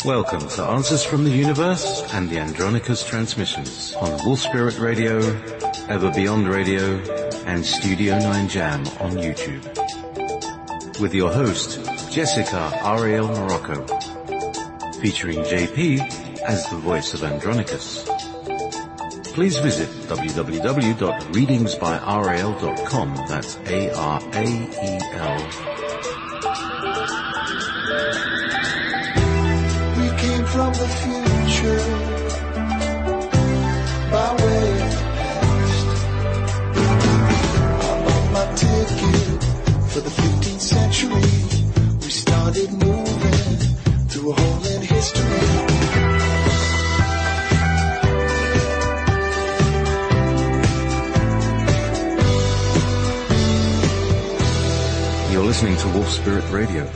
Welcome to Answers from the Universe and the Andronicus transmissions on Wolf Spirit Radio, Ever Beyond Radio, and Studio 9 Jam on YouTube. With your host, Jessica Ariel Morocco, featuring JP as the voice of Andronicus. Please visit www.readingsbyrael.com, that's ARAEL. From the future, by way of the past, I bought my ticket for the 15th century. We started moving through a hole in history. You're listening to Wolf Spirit Radio.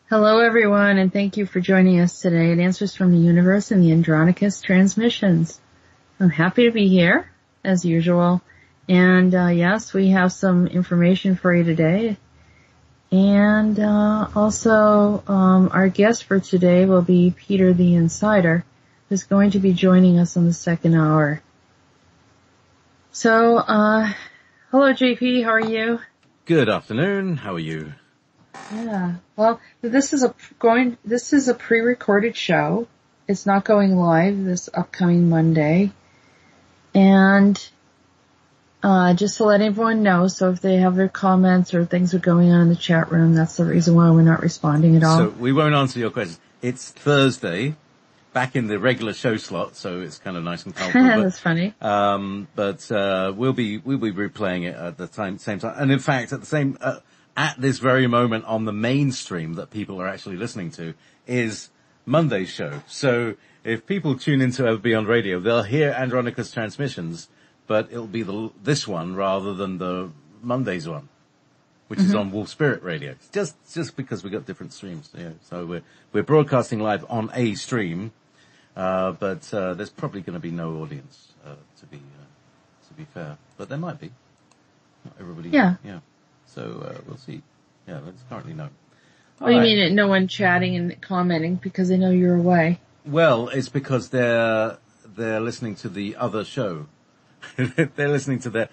Hello everyone, and thank you for joining us today at Answers from the Universe and the Andronicus transmissions. I'm happy to be here, as usual, and yes, we have some information for you today. And also, our guest for today will be Peter the Insider, who's going to be joining us on the second hour. So, hello JP, how are you? Good afternoon, how are you? Yeah. Well, this is a pre-recorded show. It's not going live this upcoming Monday. And just to let everyone know, so if they have their comments or things are going on in the chat room, that's the reason why we're not responding at all. So we won't answer your questions. It's Thursday, back in the regular show slot, so it's kind of nice and comfortable. That's funny. But we'll be replaying it at the same time. And in fact, at this very moment on the mainstream that people are actually listening to is Monday's show. So if people tune into Ever Beyond Radio, they'll hear Andronicus transmissions, but it'll be this one rather than the Monday's one, which is on Wolf Spirit Radio. Just because we've got different streams. Yeah. So we're broadcasting live on a stream, but there's probably going to be no audience, to be fair. But there might be. Not everybody. Yeah. Yeah. So, we'll see. Yeah, that's currently known. What do you mean no one chatting and commenting because they know you're away? Well, it's because they're listening to the other show. They're listening to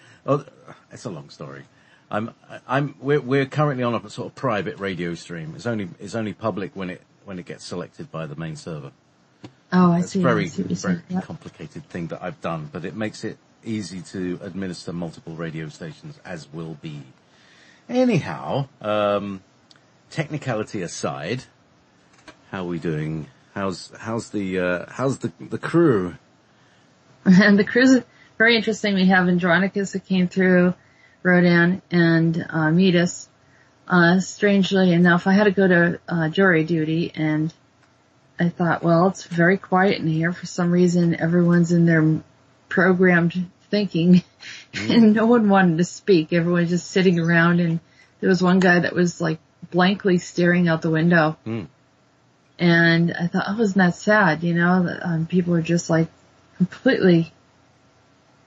it's a long story. We're currently on a sort of private radio stream. It's only public when it gets selected by the main server. Oh, I see. It's a very complicated thing that I've done, but it makes it easy to administer multiple radio stations, as will be. Anyhow, technicality aside, how are we doing? How's the crew? And the crew's very interesting. We have Andronicus that came through, Rhodan, and Meetis. Strangely enough, I had to go to jury duty, and I thought, well, it's very quiet in here. For some reason, everyone's in their programmed thinking, and no one wanted to speak. Everyone was just sitting around, and there was one guy that was like blankly staring out the window. And I thought, oh, isn't that sad? You know, that people are just like completely,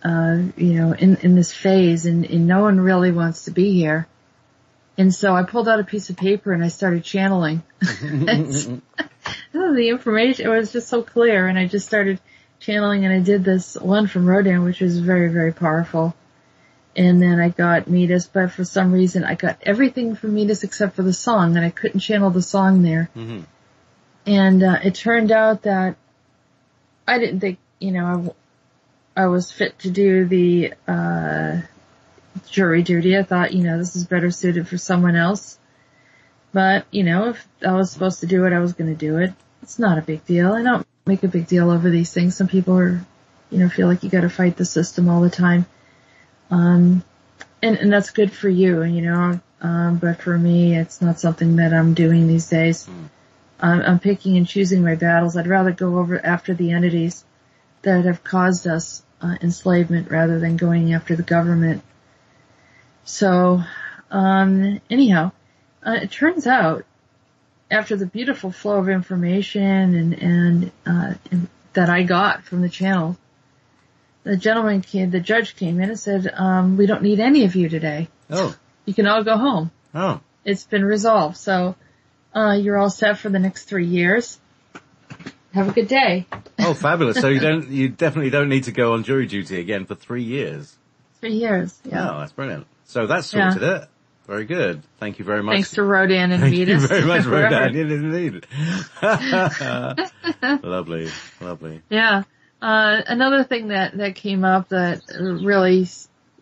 in this phase, and no one really wants to be here. And so I pulled out a piece of paper and I started channeling. The information, it was just so clear, and I just started channeling, and I did this one from Rhodan, which was very, very powerful. And then I got Meetis, but for some reason I got everything from Meetis except for the song, and I couldn't channel the song there. And it turned out that I didn't think, I was fit to do the jury duty. I thought, this is better suited for someone else. But, if I was supposed to do it, I was going to do it. It's not a big deal. I don't make a big deal over these things. Some people are, feel like you got to fight the system all the time. And that's good for you, but for me, it's not something that I'm doing these days. I'm picking and choosing my battles. I'd rather go over after the entities that have caused us enslavement rather than going after the government. So, anyhow, it turns out, after the beautiful flow of information and that I got from the channel, the judge came in and said, we don't need any of you today. Oh. You can all go home. Oh. It's been resolved. So, you're all set for the next 3 years. Have a good day. Oh, fabulous. So you definitely don't need to go on jury duty again for 3 years. 3 years, yeah. Oh, that's brilliant. So that's sorted it. Very good. Thank you very much. Thanks to Rhodan and Meetis. Thank you very much, Rhodan. Indeed. Lovely, lovely. Yeah. Another thing that came up that really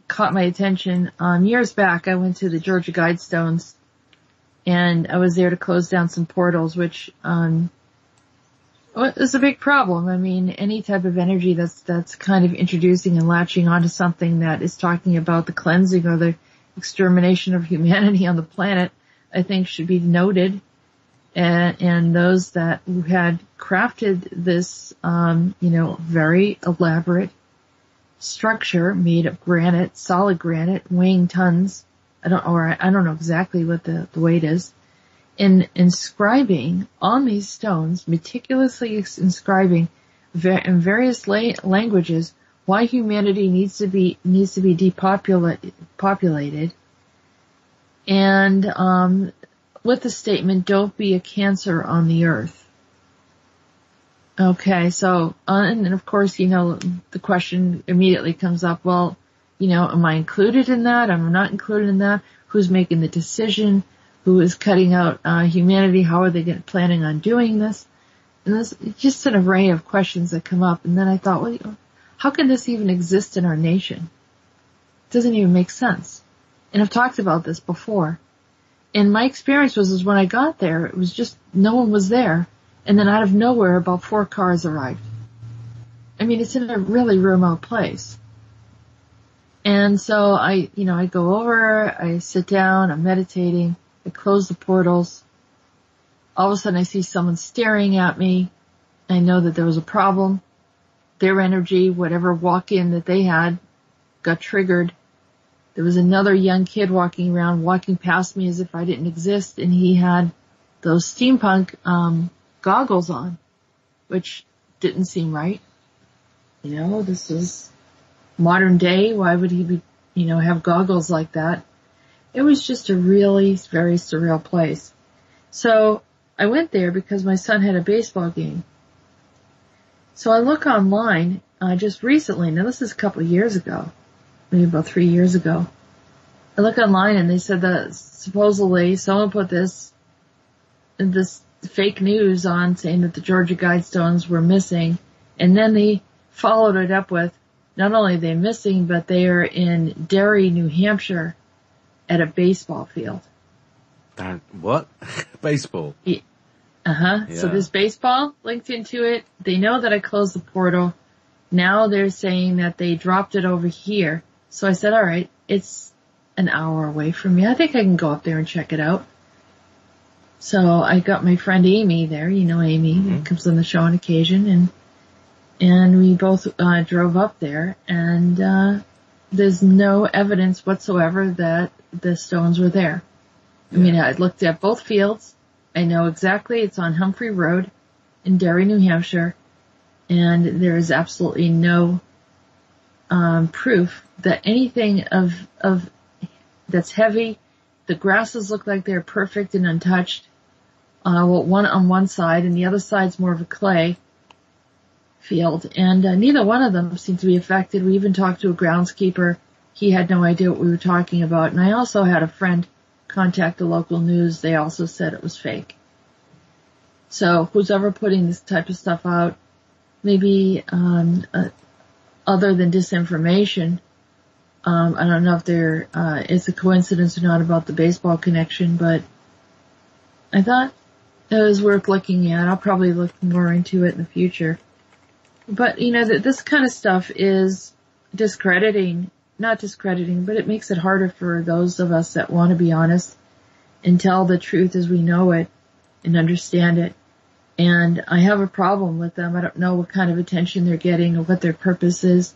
caught my attention, years back I went to the Georgia Guidestones and I was there to close down some portals, which, is a big problem. I mean, any type of energy that's kind of introducing and latching onto something that is talking about the cleansing or the extermination of humanity on the planet, I think should be noted. And those that had crafted this, very elaborate structure made of granite, solid granite, weighing tons. I don't know exactly what the weight is. In inscribing on these stones, meticulously inscribing in various languages why humanity needs to be depopulated, and with the statement, "Don't be a cancer on the earth." Okay, so and of course, the question immediately comes up. Well, am I included in that? Am I not included in that? Who's making the decision? Who is cutting out humanity? How are they planning on doing this? And there's just an array of questions that come up. And then I thought, well, how can this even exist in our nation? It doesn't even make sense. And I've talked about this before. And my experience was when I got there, it was just no one was there. And then out of nowhere, about 4 cars arrived. I mean, it's in a really remote place. And so I go over, I sit down, I'm meditating. I close the portals. All of a sudden I see someone staring at me. I know that there was a problem. Their energy, whatever walk-in that they had, got triggered. There was another young kid walking around, walking past me as if I didn't exist, and he had those steampunk goggles on, which didn't seem right. This is modern day. Why would he be, have goggles like that? It was just a really very surreal place. So I went there because my son had a baseball game. So I look online just recently. Now this is a couple of years ago, maybe about 3 years ago. I look online and they said that supposedly someone put this fake news on saying that the Georgia Guidestones were missing, and then they followed it up with not only are they missing, but they are in Derry, New Hampshire, at a baseball field. What? Baseball? Yeah. Uh-huh. Yeah. So there's baseball linked into it. They know that I closed the portal. Now they're saying that they dropped it over here. So I said, all right, it's an hour away from me. I think I can go up there and check it out. So I got my friend Amy there. Amy, who comes on the show on occasion, and we both drove up there, and there's no evidence whatsoever that the stones were there. Yeah. I mean, I looked at both fields. I know exactly it's on Humphrey Road in Derry, New Hampshire, and there is absolutely no proof that anything of that's heavy. The grasses look like they're perfect and untouched. One on one side, and the other side's more of a clay field, and neither one of them seemed to be affected. We even talked to a groundskeeper. He had no idea what we were talking about. And I also had a friend contact the local news. They also said it was fake. So who's ever putting this type of stuff out, maybe other than disinformation, I don't know if it's a coincidence or not about the baseball connection, but I thought it was worth looking at. I'll probably look more into it in the future. But, this kind of stuff is not discrediting, but it makes it harder for those of us that want to be honest and tell the truth as we know it and understand it. And I have a problem with them. I don't know what kind of attention they're getting or what their purpose is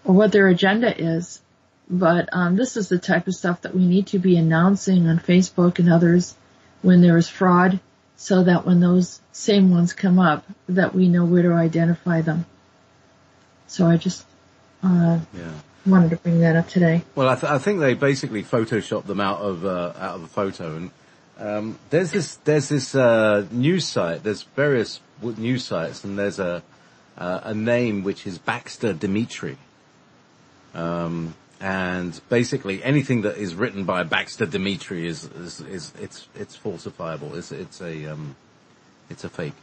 or what their agenda is. But this is the type of stuff that we need to be announcing on Facebook and others when there is fraud, so that when those same ones come up, that we know where to identify them. So I just wanted to bring that up today. Well, I think they basically photoshopped them out of a photo, There's this news site. There's various news sites, and there's a name which is Baxter Dimitri. And basically anything that is written by Baxter Dimitri is it's falsifiable. It's a fake.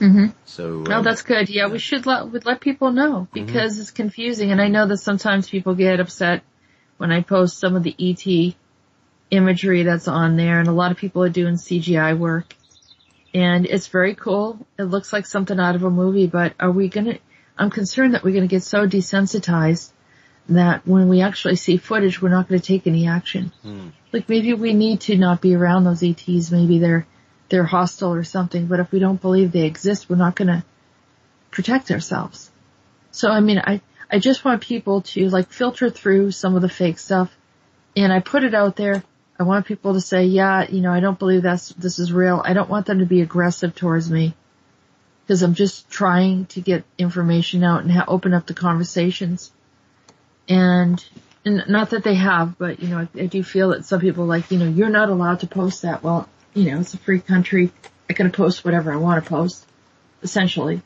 Mm-hmm. So Oh, that's good. Yeah, we should let people know because it's confusing. And I know that sometimes people get upset when I post some of the ET imagery that's on there, and a lot of people are doing CGI work. And it's very cool. It looks like something out of a movie, but I'm concerned that we're gonna get so desensitized that when we actually see footage, we're not gonna take any action. Like maybe we need to not be around those ETs. Maybe they're hostile or something, but if we don't believe they exist, we're not gonna protect ourselves. So I mean, I just want people to like filter through some of the fake stuff, and I put it out there. I want people to say, yeah, I don't believe this is real. I don't want them to be aggressive towards me because I'm just trying to get information out and open up the conversations. And not that they have, but I do feel that some people like, you're not allowed to post that. Well, it's a free country. I can post whatever I want to post, essentially.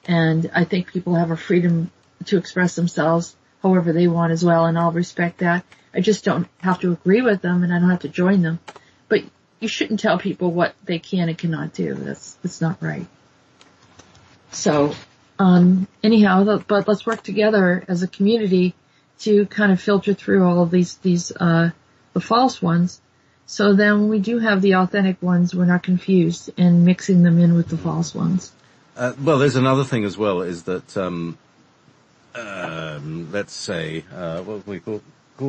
And I think people have a freedom to express themselves however they want as well, and I'll respect that. I just don't have to agree with them, and I don't have to join them. But you shouldn't tell people what they can and cannot do. That's not right. So, anyhow, but let's work together as a community to kind of filter through all of these the false ones. So then when we do have the authentic ones, we're not confused and mixing them in with the false ones. Well, there's another thing as well, is that, let's say, what do we call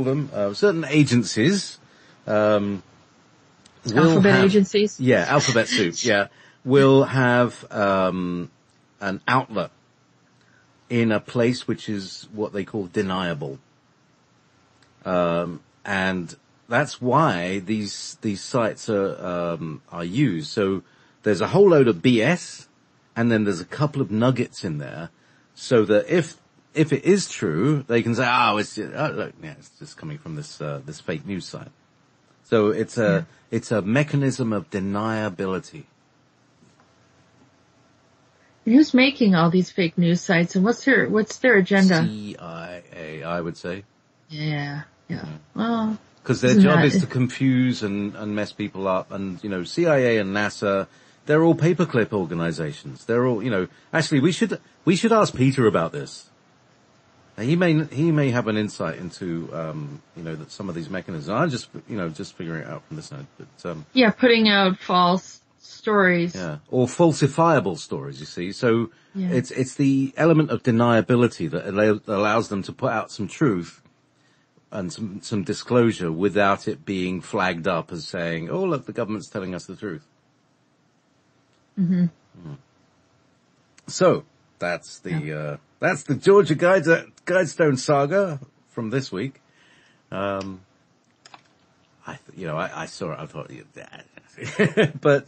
them? Certain agencies, Alphabet have, agencies? Yeah, Alphabet Soup, yeah, will have, an outlet in a place which is what they call deniable. And that's why these sites are used. So there's a whole load of BS, and then there's a couple of nuggets in there, so that if it is true, they can say, it's just coming from this fake news site. So it's a mechanism of deniability. Who's making all these fake news sites, and what's their agenda? CIA, I would say. Yeah. Well, because their job is to confuse and mess people up, and CIA and NASA, they're all paperclip organizations. They're all, actually we should ask Peter about this. He may have an insight into that some of these mechanisms. I'm just figuring it out from this side, but putting out false stories. Yeah, or falsifiable stories, you see. So it's the element of deniability that allows them to put out some truth and some disclosure without it being flagged up as saying, "Oh, look, the government's telling us the truth." So that's the Georgia Guidestone saga from this week. I saw it. I thought, but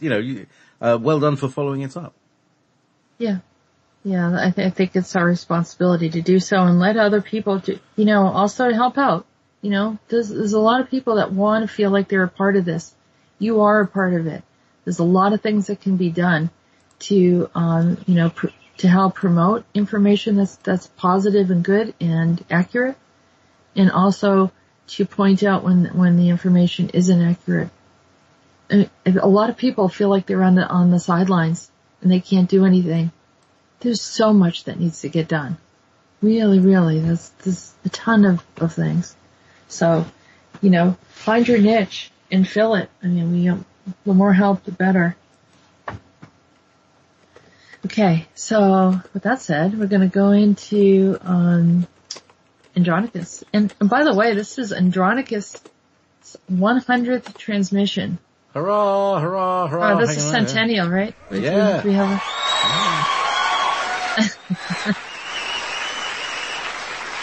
well done for following it up. Yeah. I think it's our responsibility to do so and let other people also help out. There's a lot of people that want to feel like they're a part of this. You are a part of it. There's a lot of things that can be done to, to help promote information that's positive and good and accurate, and also to point out when the information isn't accurate. And a lot of people feel like they're on the sidelines and they can't do anything. There's so much that needs to get done. Really, there's a ton of things. So, find your niche and fill it. I mean, the more help, the better. Okay, so with that said, we're going to go into Andronicus. And by the way, this is Andronicus' 100th transmission. Hurrah, hurrah, hurrah. This is centennial, right? Yeah. We have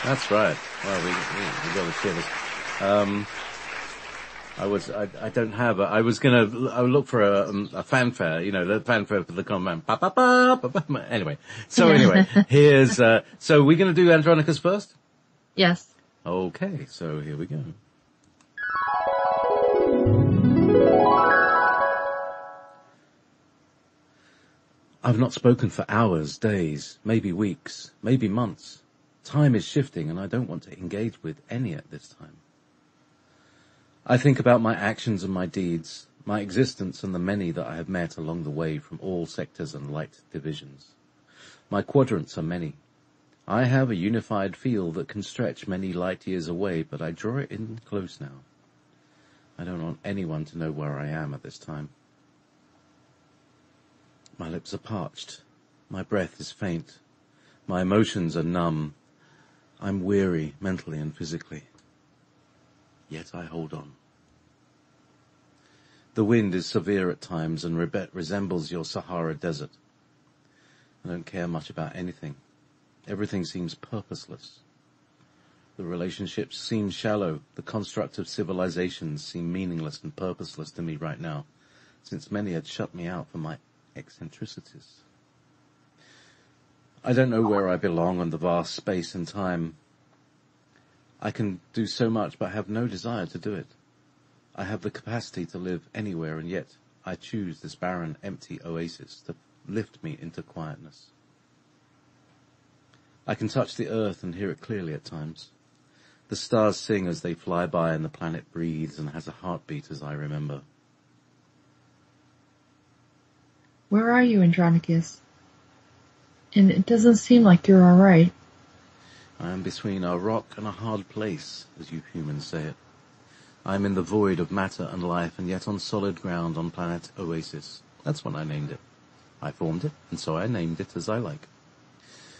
That's right. Well, we got to share this. I would look for a fanfare, the fanfare for the command. Anyway, here's, so we're going to do Andronicus first? Yes. Okay, so here we go. I've not spoken for hours, days, maybe weeks, maybe months. Time is shifting and I don't want to engage with any at this time. I think about my actions and my deeds, my existence and the many that I have met along the way from all sectors and light divisions. My quadrants are many. I have a unified field that can stretch many light years away, but I draw it in close now. I don't want anyone to know where I am at this time. My lips are parched. My breath is faint. My emotions are numb. I'm weary mentally and physically. Yet I hold on. The wind is severe at times and resembles your Sahara desert. I don't care much about anything. Everything seems purposeless. The relationships seem shallow. The construct of civilizations seem meaningless and purposeless to me right now, since many had shut me out for my eccentricities. I don't know where I belong on the vast space and time. I can do so much, but have no desire to do it. I have the capacity to live anywhere, and yet I choose this barren, empty oasis to lift me into quietness. I can touch the earth and hear it clearly at times. The stars sing as they fly by, and the planet breathes and has a heartbeat as I remember. Where are you, Andronicus? And it doesn't seem like you're alright. I am between a rock and a hard place, as you humans say it. I am in the void of matter and life, and yet on solid ground on planet Oasis. That's what I named it. I formed it, and so I named it as I like.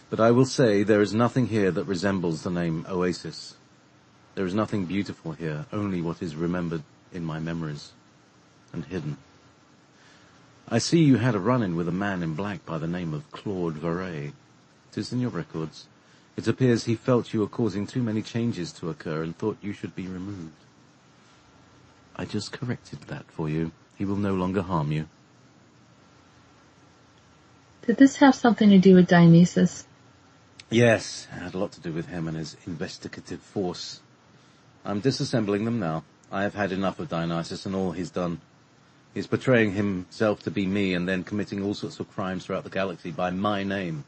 But I will say there is nothing here that resembles the name Oasis. There is nothing beautiful here, only what is remembered in my memories and hidden. I see you had a run-in with a man in black by the name of Claude Varay. It is in your records. It appears he felt you were causing too many changes to occur and thought you should be removed. I just corrected that for you. He will no longer harm you. Did this have something to do with Dionysus? Yes, it had a lot to do with him and his investigative force. I'm disassembling them now. I have had enough of Dionysus and all he's done. He's portraying himself to be me and then committing all sorts of crimes throughout the galaxy by my name.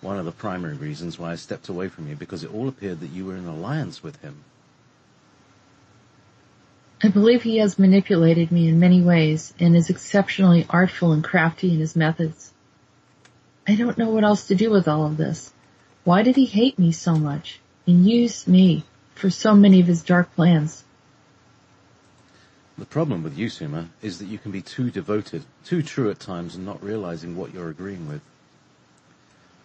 One of the primary reasons why I stepped away from you, because it all appeared that you were in alliance with him. I believe he has manipulated me in many ways and is exceptionally artful and crafty in his methods. I don't know what else to do with all of this. Why did he hate me so much and use me for so many of his dark plans? The problem with you, Suma, is that you can be too devoted, too true at times, and not realizing what you're agreeing with.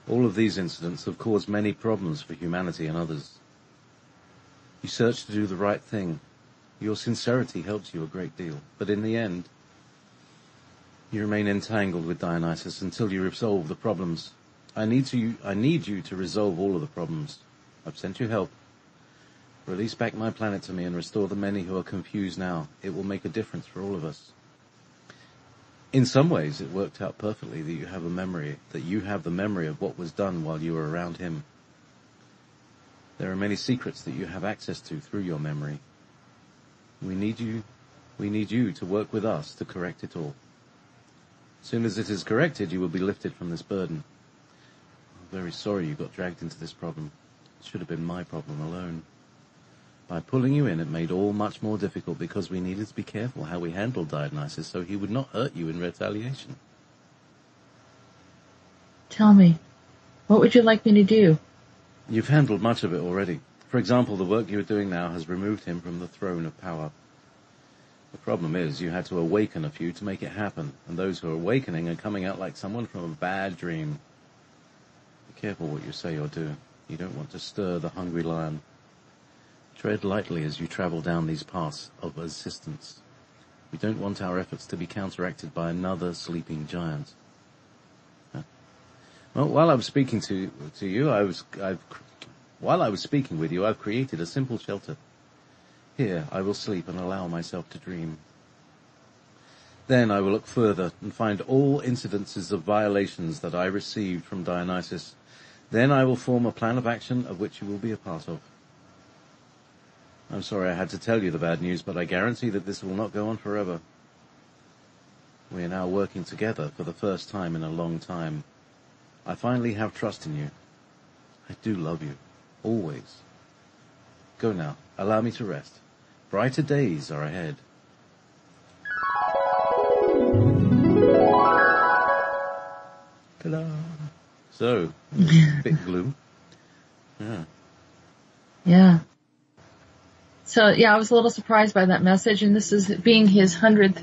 All of these incidents have caused many problems for humanity and others. You search to do the right thing. Your sincerity helps you a great deal, but in the end, you remain entangled with Dionysus until you resolve the problems. I need you to resolve all of the problems. I've sent you help. Release back my planet to me and restore the many who are confused now. It will make a difference for all of us. In some ways, it worked out perfectly that you have the memory of what was done while you were around him. There are many secrets that you have access to through your memory. We need you to work with us to correct it all. As soon as it is corrected, you will be lifted from this burden. I'm very sorry you got dragged into this problem. It should have been my problem alone. By pulling you in, it made all much more difficult because we needed to be careful how we handled Dionysus so he would not hurt you in retaliation. Tell me, what would you like me to do? You've handled much of it already. For example, the work you are doing now has removed him from the throne of power. The problem is you had to awaken a few to make it happen, and those who are awakening are coming out like someone from a bad dream. Be careful what you say or do. You don't want to stir the hungry lion. Tread lightly as you travel down these paths of assistance. We don't want our efforts to be counteracted by another sleeping giant. Well, while I was speaking to you, while I was speaking with you, I've created a simple shelter. Here I will sleep and allow myself to dream. Then I will look further and find all incidences of violations that I received from Dionysus. Then I will form a plan of action of which you will be a part of. I'm sorry I had to tell you the bad news, but I guarantee that this will not go on forever. We are now working together for the first time in a long time. I finally have trust in you. I do love you. Always. Go now. Allow me to rest. Brighter days are ahead. Ta-da. So, bit gloom. Yeah. Yeah. So, yeah, I was a little surprised by that message, and this is being his 100th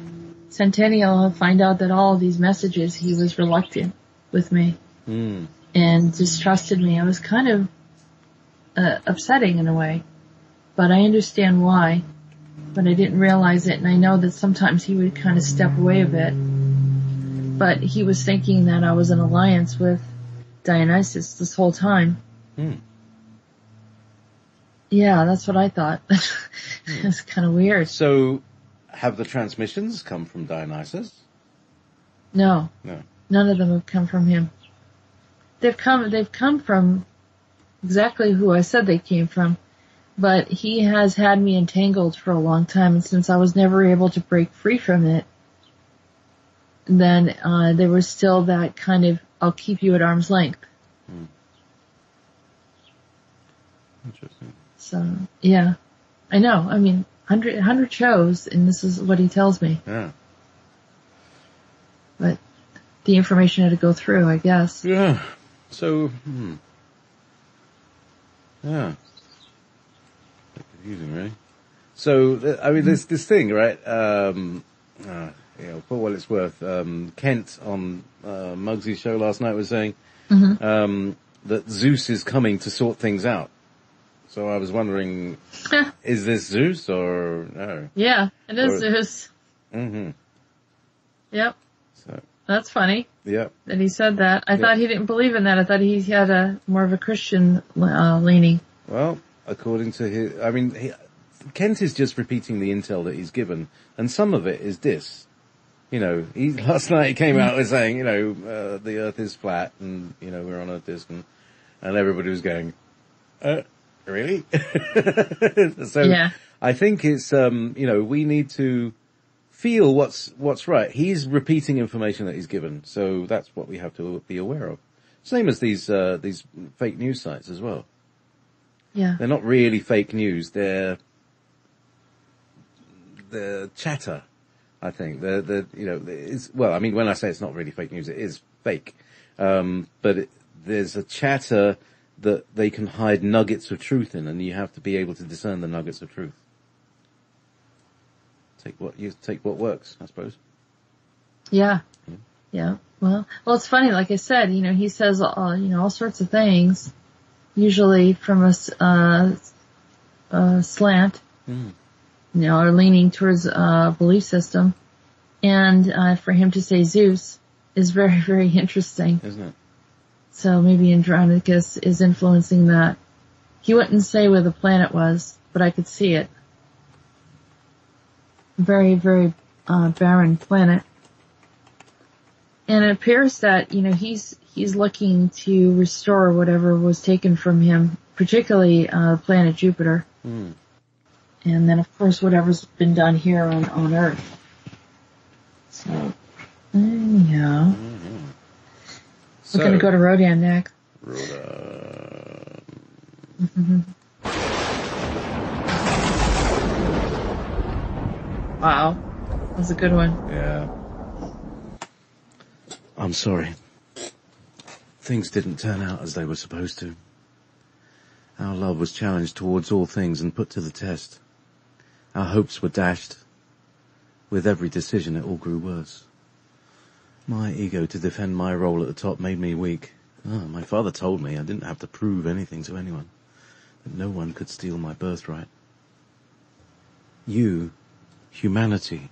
centennial. I'll find out that all of these messages, he was reluctant with me and distrusted me. I was kind of upsetting in a way, but I understand why, but I didn't realize it, and I know that sometimes he would kind of step away a bit, but he was thinking that I was in alliance with Dionysus this whole time. Yeah, that's what I thought. It's kind of weird. So, have the transmissions come from Dionysus? No. No. None of them have come from him. They've come from exactly who I said they came from. But he has had me entangled for a long time, and since I was never able to break free from it, then there was still that kind of, I'll keep you at arm's length. Interesting. So, yeah. I know. I mean, 100 shows, and this is what he tells me. Yeah. But the information had to go through, I guess. Yeah. So, yeah. Confusing, really. So, I mean, there's this thing, right? For what it's worth, Kent on Muggsy's show last night was saying that Zeus is coming to sort things out. So I was wondering, is this Zeus or no? Yeah, it is Zeus. Yep. So that's funny. Yep. That he said that. I thought he didn't believe in that. I thought he had a more of a Christian leaning. Well, according to his, I mean, Kent is just repeating the intel that he's given, and some of it is this. You know, last night he came out with saying, the Earth is flat, and we're on a disc, and everybody was going, really? So yeah. I think it's, we need to feel what's right. He's repeating information that he's given, so that's what we have to be aware of. Same as these fake news sites as well. Yeah. They're not really fake news. They're chatter. I think well, I mean, when I say it's not really fake news, it is fake. But there's a chatter that they can hide nuggets of truth in, and you have to be able to discern the nuggets of truth. Take what works, I suppose. Yeah. Yeah. Well, it's funny. Like I said, he says, all sorts of things, usually from a slant, or leaning towards a belief system. And, for him to say Zeus is very, very interesting. Isn't it? So maybe Andronicus is influencing that. He wouldn't say where the planet was, but I could see it. Very, very, barren planet. And it appears that, he's looking to restore whatever was taken from him, particularly, planet Jupiter. And then of course whatever's been done here on Earth. So, anyhow. We're gonna go to Rhodan next. Rhodan. Wow. That was a good one. Yeah. I'm sorry. Things didn't turn out as they were supposed to. Our love was challenged towards all things and put to the test. Our hopes were dashed. With every decision, it all grew worse. My ego to defend my role at the top made me weak. My father told me I didn't have to prove anything to anyone, that no one could steal my birthright. You, humanity,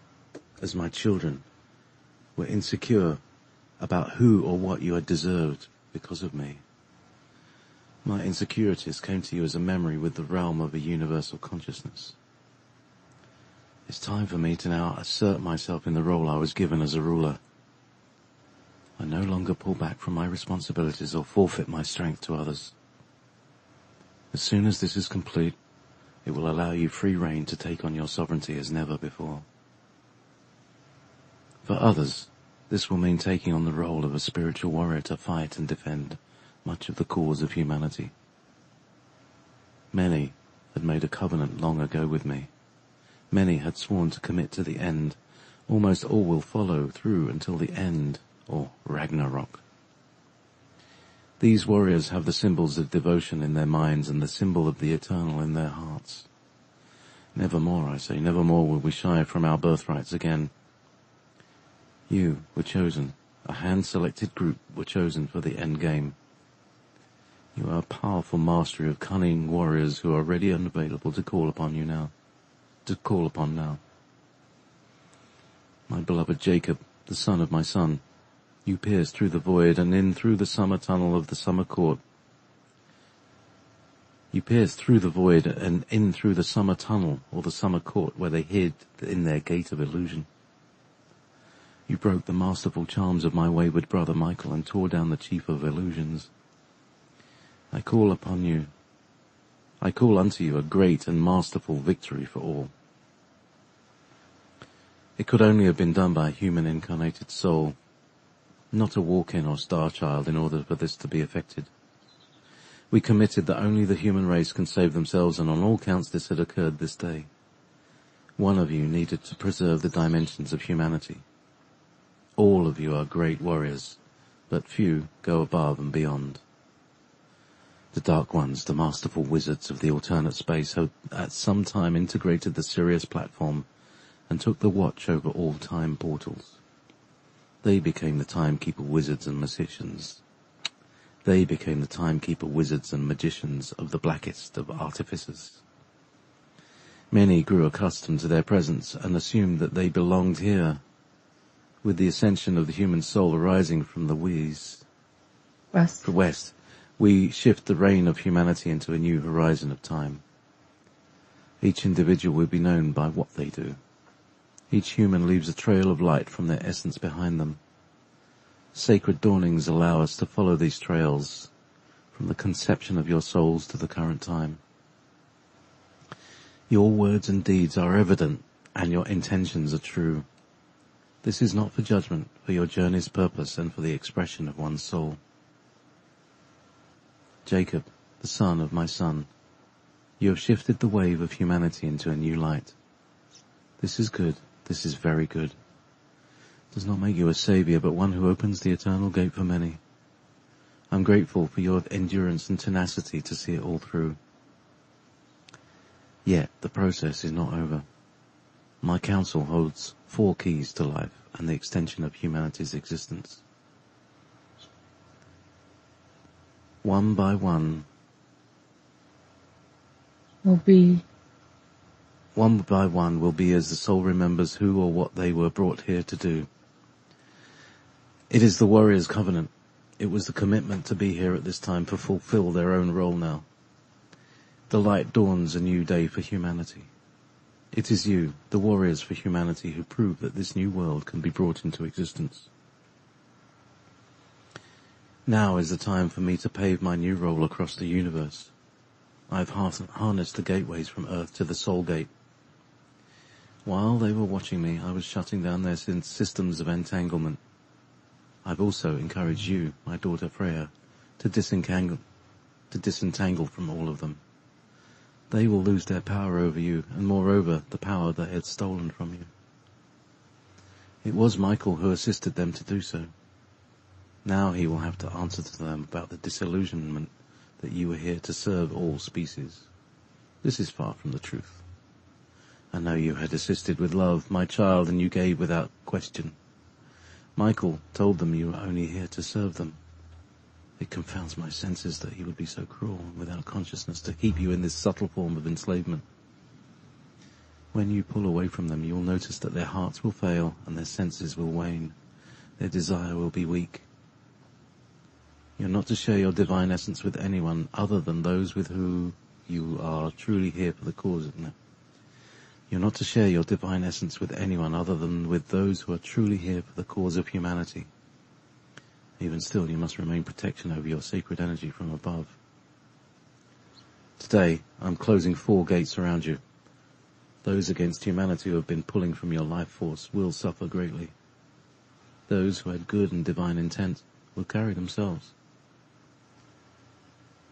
as my children, were insecure about who or what you had deserved because of me. My insecurities came to you as a memory with the realm of a universal consciousness. It's time for me to now assert myself in the role I was given as a ruler. I no longer pull back from my responsibilities or forfeit my strength to others. As soon as this is complete, it will allow you free rein to take on your sovereignty as never before. For others, this will mean taking on the role of a spiritual warrior to fight and defend much of the cause of humanity. Many had made a covenant long ago with me. Many had sworn to commit to the end. Almost all will follow through until the end, or Ragnarok. These warriors have the symbols of devotion in their minds and the symbol of the eternal in their hearts. Nevermore, I say, nevermore will we shy from our birthrights again. You were chosen, a hand-selected group were chosen for the end game. You are a powerful mastery of cunning warriors who are ready and available to call upon now. My beloved Jacob, the son of my son, you pierced through the void and in through the summer tunnel of the summer court. You pierced through the void and in through the summer tunnel or the summer court where they hid in their gate of illusion. You broke the masterful charms of my wayward brother Michael and tore down the chief of illusions. I call unto you a great and masterful victory for all. It could only have been done by a human incarnated soul, not a walk-in or star child, in order for this to be effected. We committed that only the human race can save themselves, and on all counts this had occurred this day. One of you needed to preserve the dimensions of humanity. All of you are great warriors, but few go above and beyond. The Dark Ones, the masterful wizards of the alternate space, had at some time integrated the Sirius platform and took the watch over all time portals. They became the timekeeper wizards and magicians. They became the timekeeper wizards and magicians of the blackest of artificers. Many grew accustomed to their presence and assumed that they belonged here. With the ascension of the human soul arising from the west, we shift the reign of humanity into a new horizon of time. Each individual will be known by what they do. Each human leaves a trail of light from their essence behind them. Sacred dawnings allow us to follow these trails from the conception of your souls to the current time. Your words and deeds are evident and your intentions are true. This is not for judgment, for your journey's purpose and for the expression of one's soul. Jacob, the son of my son, you have shifted the wave of humanity into a new light. This is good. This is very good. It does not make you a savior, but one who opens the eternal gate for many. I'm grateful for your endurance and tenacity to see it all through. Yet the process is not over. My counsel holds 4 keys to life and the extension of humanity's existence. One by one will be as the soul remembers who or what they were brought here to do. It is the warrior's covenant. It was the commitment to be here at this time to fulfill their own role now. The light dawns a new day for humanity. It is you, the warriors for humanity, who prove that this new world can be brought into existence. Now is the time for me to pave my new role across the universe. I have harnessed the gateways from Earth to the Soul Gate. While they were watching me, I was shutting down their systems of entanglement. I've also encouraged you, my daughter Freya, to disentangle from all of them. They will lose their power over you, and moreover, the power they had stolen from you. It was Michael who assisted them to do so. Now he will have to answer to them about the disillusionment that you were here to serve all species. This is far from the truth. I know you had assisted with love, my child, and you gave without question. Michael told them you were only here to serve them. It confounds my senses that he would be so cruel and without consciousness to keep you in this subtle form of enslavement. When you pull away from them, you will notice that their hearts will fail and their senses will wane. Their desire will be weak. You're not to share your divine essence with anyone other than those with whom you are truly here for the cause. You're not to share your divine essence with anyone other than with those who are truly here for the cause of humanity. Even still, you must remain protection over your sacred energy from above. Today, I'm closing 4 gates around you. Those against humanity who have been pulling from your life force will suffer greatly. those who had good and divine intent will carry themselves.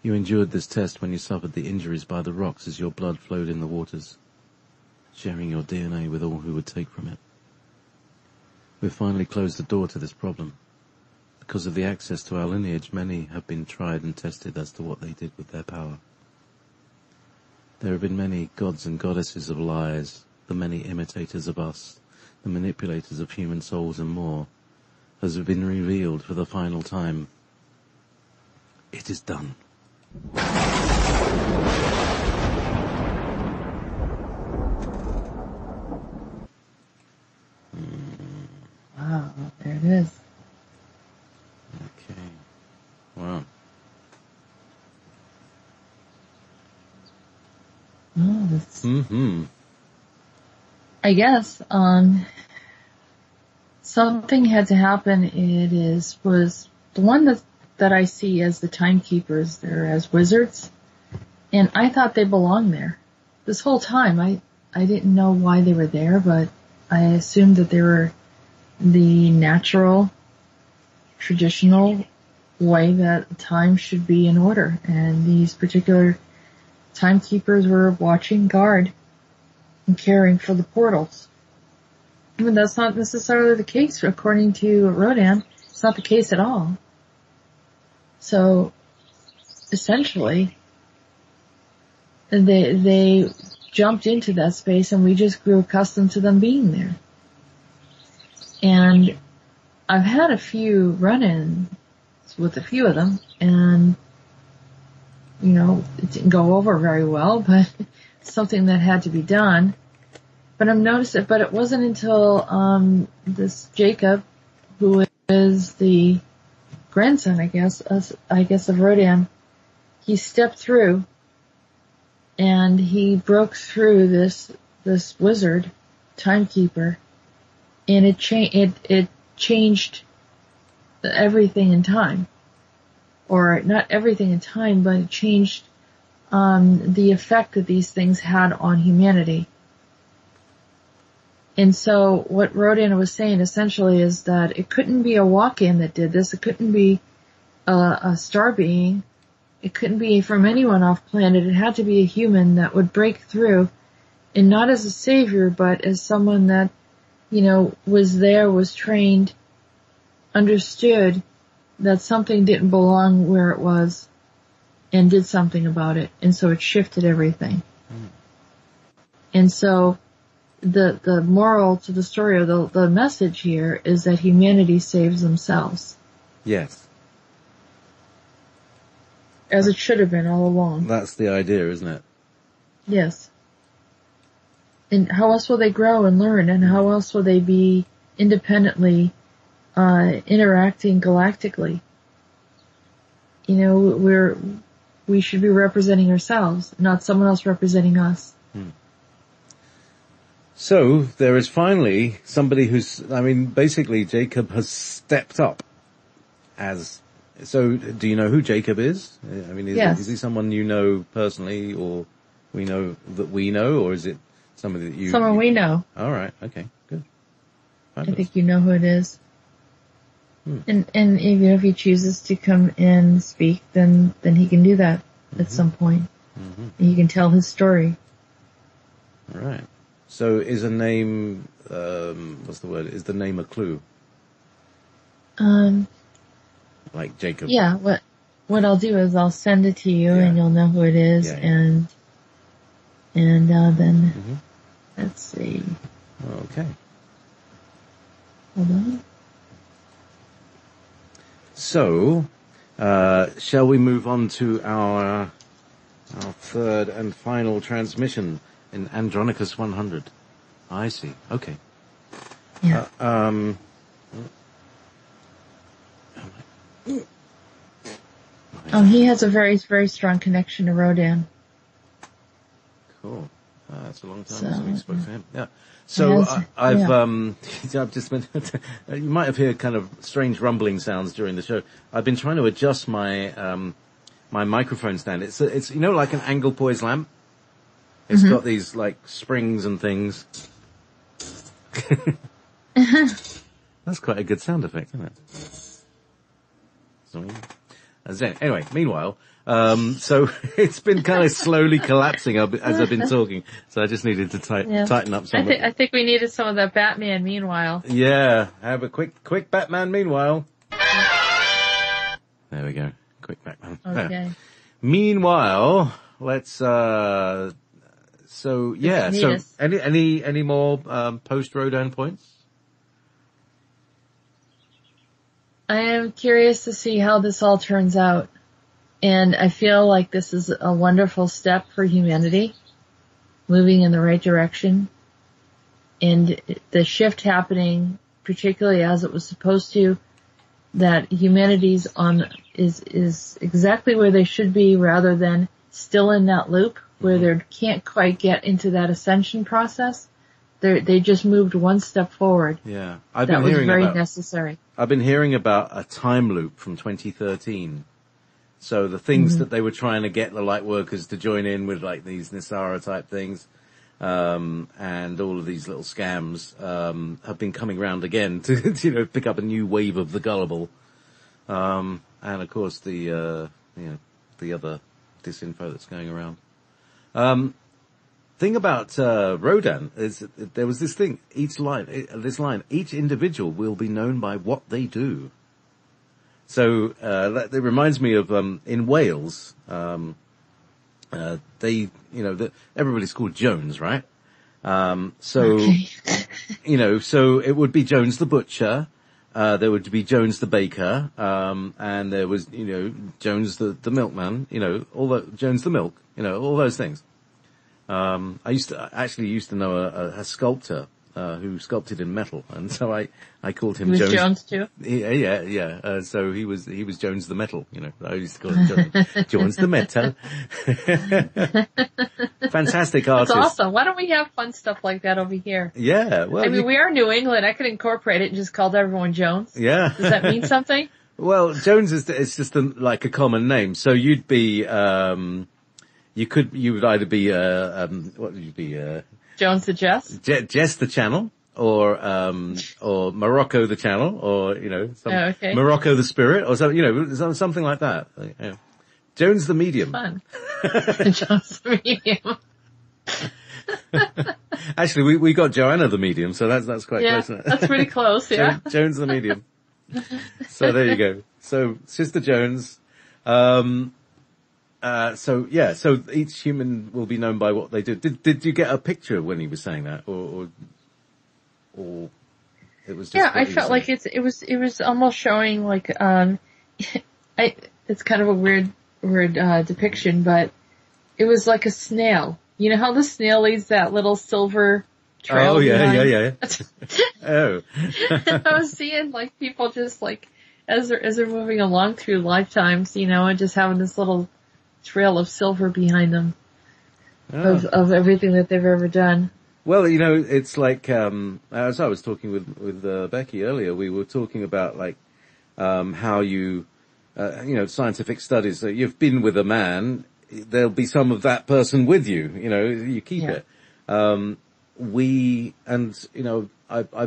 You endured this test when you suffered the injuries by the rocks as your blood flowed in the waters, sharing your DNA with all who would take from it. We've finally closed the door to this problem. Because of the access to our lineage, many have been tried and tested as to what they did with their power. There have been many gods and goddesses of lies, the many imitators of us, the manipulators of human souls and more, has been revealed for the final time. It is done. Wow, there it is. Okay. Wow. Oh, this, Mm-hmm. I guess, something had to happen. Was the one that I see as the timekeepers. They're as wizards, and I thought they belonged there. This whole time, I didn't know why they were there, but I assumed that they were the natural, traditional way that time should be in order, and these particular timekeepers were watching guard and caring for the portals. I mean, that's not necessarily the case according to Rhodan. It's not the case at all. So, essentially, they jumped into that space and we just grew accustomed to them being there. And I've had a few run-ins with a few of them, and you know, it didn't go over very well, but it's something that had to be done. But I've noticed it, but it wasn't until, this Jacob, who is the grandson, I guess, of Rhodan, he stepped through, and he broke through this wizard, timekeeper, and it changed everything in time. Or not everything in time, but it changed the effect that these things had on humanity. And so what Rhodan was saying essentially is that it couldn't be a walk-in that did this. It couldn't be a star being. It couldn't be from anyone off planet. It had to be a human that would break through, and not as a savior, but as someone that, you know, was there, was trained, understood that something didn't belong where it was, and did something about it. And so it shifted everything. Mm. And so the moral to the story, or the message here, is that humanity saves themselves. Yes. As it should have been all along. That's the idea, isn't it? Yes. And how else will they grow and learn, and how else will they be independently interacting galactically? You know, we should be representing ourselves, not someone else representing us. Hmm. So there is finally somebody basically Jacob has stepped up as. So do you know who Jacob is? I mean, yes. Is he someone you know personally, or we know, or is it somebody that you? Someone we know. All right. Okay. Good. Fabulous. I think you know who it is. And even if he chooses to come and speak, then he can do that at some point. Mm-hmm. And he can tell his story. All right. So is a name, what's the word? Is the name a clue? Like Jacob. Yeah, what I'll do is I'll send it to you, and you'll know who it is, and then, let's see. Okay. Hold on. So, shall we move on to our third and final transmission in Andronicus 100? I see. Okay. Yeah. He has a very, very strong connection to Rhodan. Cool. That's a long time since we spoke to him. Yeah. So I've just been, you might have heard kind of strange rumbling sounds during the show. I've been trying to adjust my, my microphone stand. It's, you know, like an angle poise lamp. It's got these like springs and things. That's quite a good sound effect, isn't it? Anyway, meanwhile, so it's been kind of slowly collapsing as I've been talking, so I just needed to tighten up some. I think we needed some of that Batman meanwhile. Yeah, have a quick Batman meanwhile. There we go. Quick Batman. Okay. Meanwhile, let's, so any more, post-Rhodan points? I am curious to see how this all turns out. And I feel like this is a wonderful step for humanity, moving in the right direction. And the shift happening, particularly as it was supposed to, that humanity's is exactly where they should be rather than still in that loop where they can't quite get into that ascension process. They just moved one step forward. Yeah. That was very necessary. I've been hearing about a time loop from 2013. So the things that they were trying to get the light workers to join in with, like these Nisara type things, and all of these little scams, have been coming round again to, pick up a new wave of the gullible. And of course the other disinfo that's going around. Thing about, Rhodan is that there was this thing, each individual will be known by what they do. So, it reminds me of, in Wales, everybody's called Jones, right? So it would be Jones the butcher, there would be Jones the baker, and there was, Jones the milkman, Jones the milk, all those things. I used to know a sculptor, who sculpted in metal, and so I called him Jones. Jones too? Yeah. So he was Jones the metal, I used to call him Jones the metal. Fantastic artist. That's awesome. Why don't we have fun stuff like that over here? Yeah, well. we are New England. I could incorporate it and just call everyone Jones. Yeah. Does that mean something? Well, Jones it's just like a common name. So you'd be, you would either be, what would you be, Jones the Jess? Jess the Channel, or Morocco the Channel, or, Morocco the Spirit, or something, something like that. Jones the Medium. Fun. Jones the Medium. Actually, we got Joanna the Medium, so that's quite close. Isn't it? That's pretty close, yeah. Jones the Medium. So there you go. So, Sister Jones, so each human will be known by what they do. Did you get a picture when he was saying that, or it was just? Yeah, I felt like it was almost showing like, it's kind of a weird depiction, but it was like a snail. You know how the snail leads that little silver trail? Oh yeah. Oh. I was seeing like people just like, as they're moving along through lifetimes, and just having this little trail of silver behind them of everything that they've ever done. Well, it's like, as I was talking with Becky earlier, we were talking about like, how you, scientific studies that you've been with a man, there'll be some of that person with you, you keep it. I've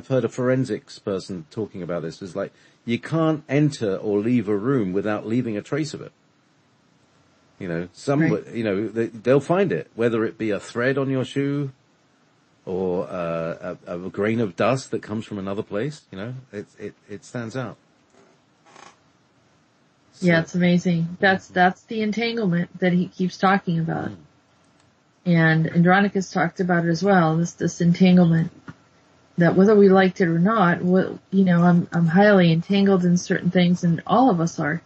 heard a forensics person talking about this. It's like, you can't enter or leave a room without leaving a trace of it. Right. They'll find it, whether it be a thread on your shoe or a grain of dust that comes from another place. It stands out. So. Yeah, it's amazing. That's the entanglement that he keeps talking about. And Andronicus talked about it as well. This entanglement that whether we liked it or not, I'm highly entangled in certain things, and all of us are.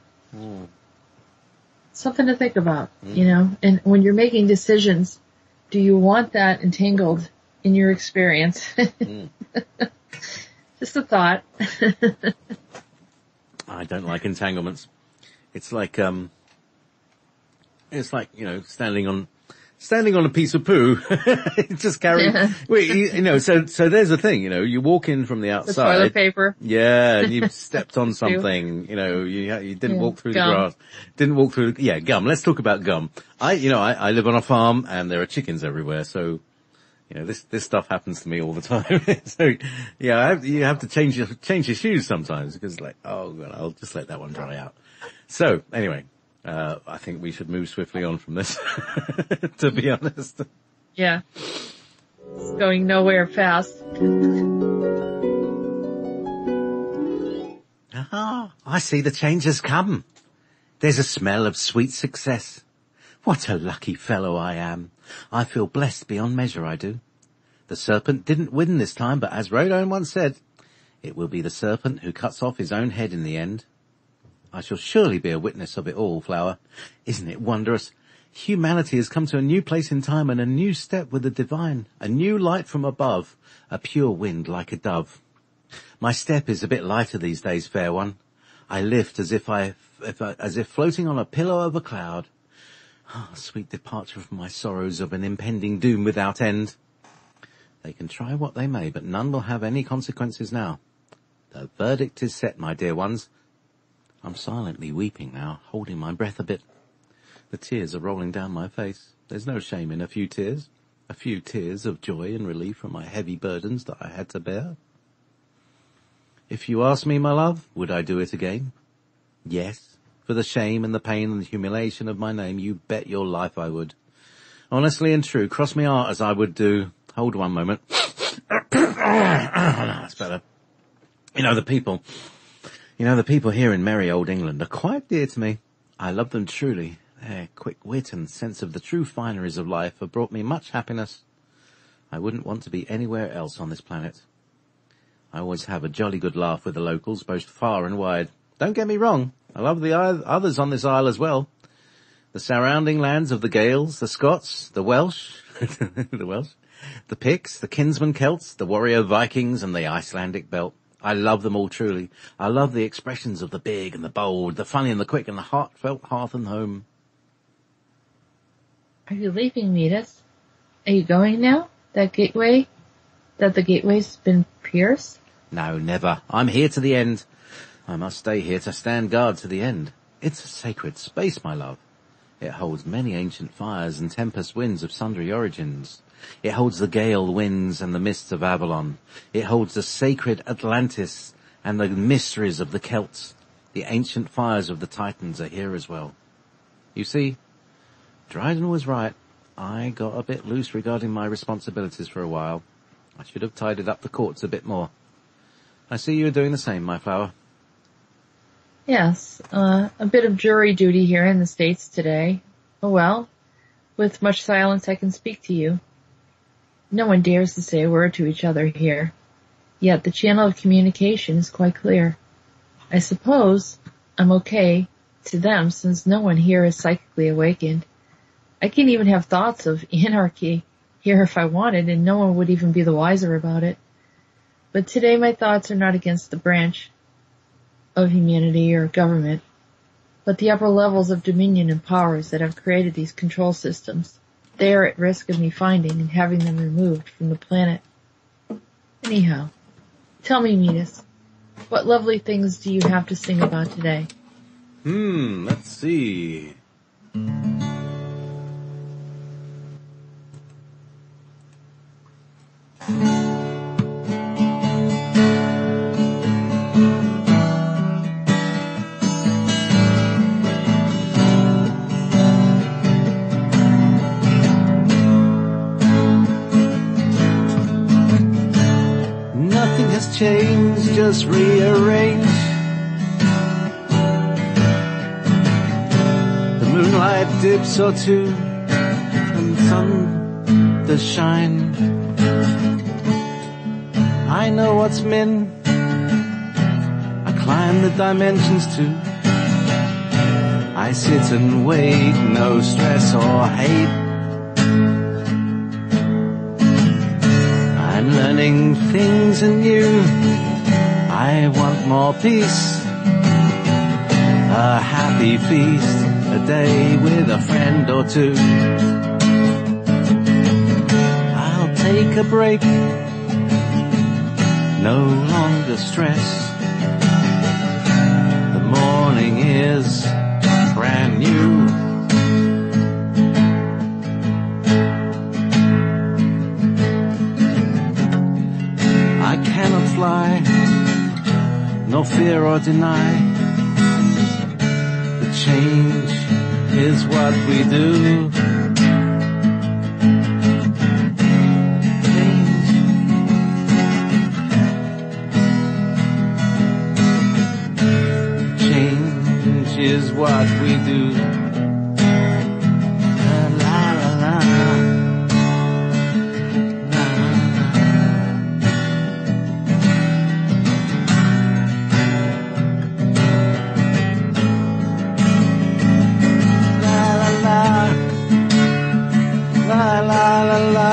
Something to think about, and when you're making decisions, do you want that entangled in your experience? Just a thought. I don't like entanglements. It's like, standing on a piece of poo. Just carry, so there's the thing, you walk in from the outside. The toilet paper. Yeah, and you've stepped on something, you didn't walk through the grass. Didn't walk through, gum. Let's talk about gum. I live on a farm and there are chickens everywhere, so, this stuff happens to me all the time. So, yeah, you have to change your shoes sometimes because oh, God, I'll just let that one dry out. So, anyway, I think we should move swiftly on from this, to be honest. Yeah. It's going nowhere fast. Ah, I see the change has come. There's a smell of sweet success. What a lucky fellow I am. I feel blessed beyond measure, I do. The serpent didn't win this time, but as Rhodan once said, it will be the serpent who cuts off his own head in the end. I shall surely be a witness of it all, Flower. Isn't it wondrous? Humanity has come to a new place in time and a new step with the divine, a new light from above, a pure wind like a dove. My step is a bit lighter these days, fair one. I lift as if floating on a pillow of a cloud. Sweet departure from my sorrows of an impending doom without end. They can try what they may, but none will have any consequences now. The verdict is set, my dear ones. I'm silently weeping now, holding my breath a bit. The tears are rolling down my face. There's no shame in a few tears of joy and relief from my heavy burdens that I had to bear. If you ask me, my love, would I do it again? Yes. For the shame and the pain and the humiliation of my name, you bet your life I would. Honestly and true, cross me heart as I would do. Hold one moment. That's better. The people here in merry old England are quite dear to me. I love them truly. Their quick wit and sense of the true fineries of life have brought me much happiness. I wouldn't want to be anywhere else on this planet. I always have a jolly good laugh with the locals, both far and wide. Don't get me wrong, I love the others on this isle as well. The surrounding lands of the Gaels, the Scots, the Welsh, the Picts, the Kinsman Celts, the warrior Vikings and the Icelandic belt. I love them all truly. I love the expressions of the big and the bold, the funny and the quick and the heartfelt hearth and home. Are you leaving, Meetis? Are you going now? That the gateway's been pierced? No, never. I'm here to the end. I must stay here to stand guard to the end. It's a sacred space, my love. It holds many ancient fires and tempest winds of sundry origins. It holds the gale winds and the mists of Avalon. It holds the sacred Atlantis and the mysteries of the Celts. The ancient fires of the Titans are here as well. You see, Dryden was right. I got a bit loose regarding my responsibilities for a while. I should have tidied up the courts a bit more. I see you are doing the same, my flower. Yes, a bit of jury duty here in the States today. Oh well, with much silence I can speak to you. No one dares to say a word to each other here, yet the channel of communication is quite clear. I suppose I'm okay to them since no one here is psychically awakened. I can even have thoughts of anarchy here if I wanted, and no one would even be the wiser about it. But today my thoughts are not against the branch of humanity or government, but the upper levels of dominion and powers that have created these control systems. They are at risk of me finding and having them removed from the planet. Anyhow, tell me, Meetis, what lovely things do you have to sing about today? Let's see. Change, just rearrange. The moonlight dips or two, and sun does shine. I know what's min. I climb the dimensions too. I sit and wait, no stress or hate. I'm learning things anew. I want more peace, a happy feast, a day with a friend or two. I'll take a break, no longer stress. The morning is brand new. nor fear or deny. The change is what we do. Change is what we do. La la la la.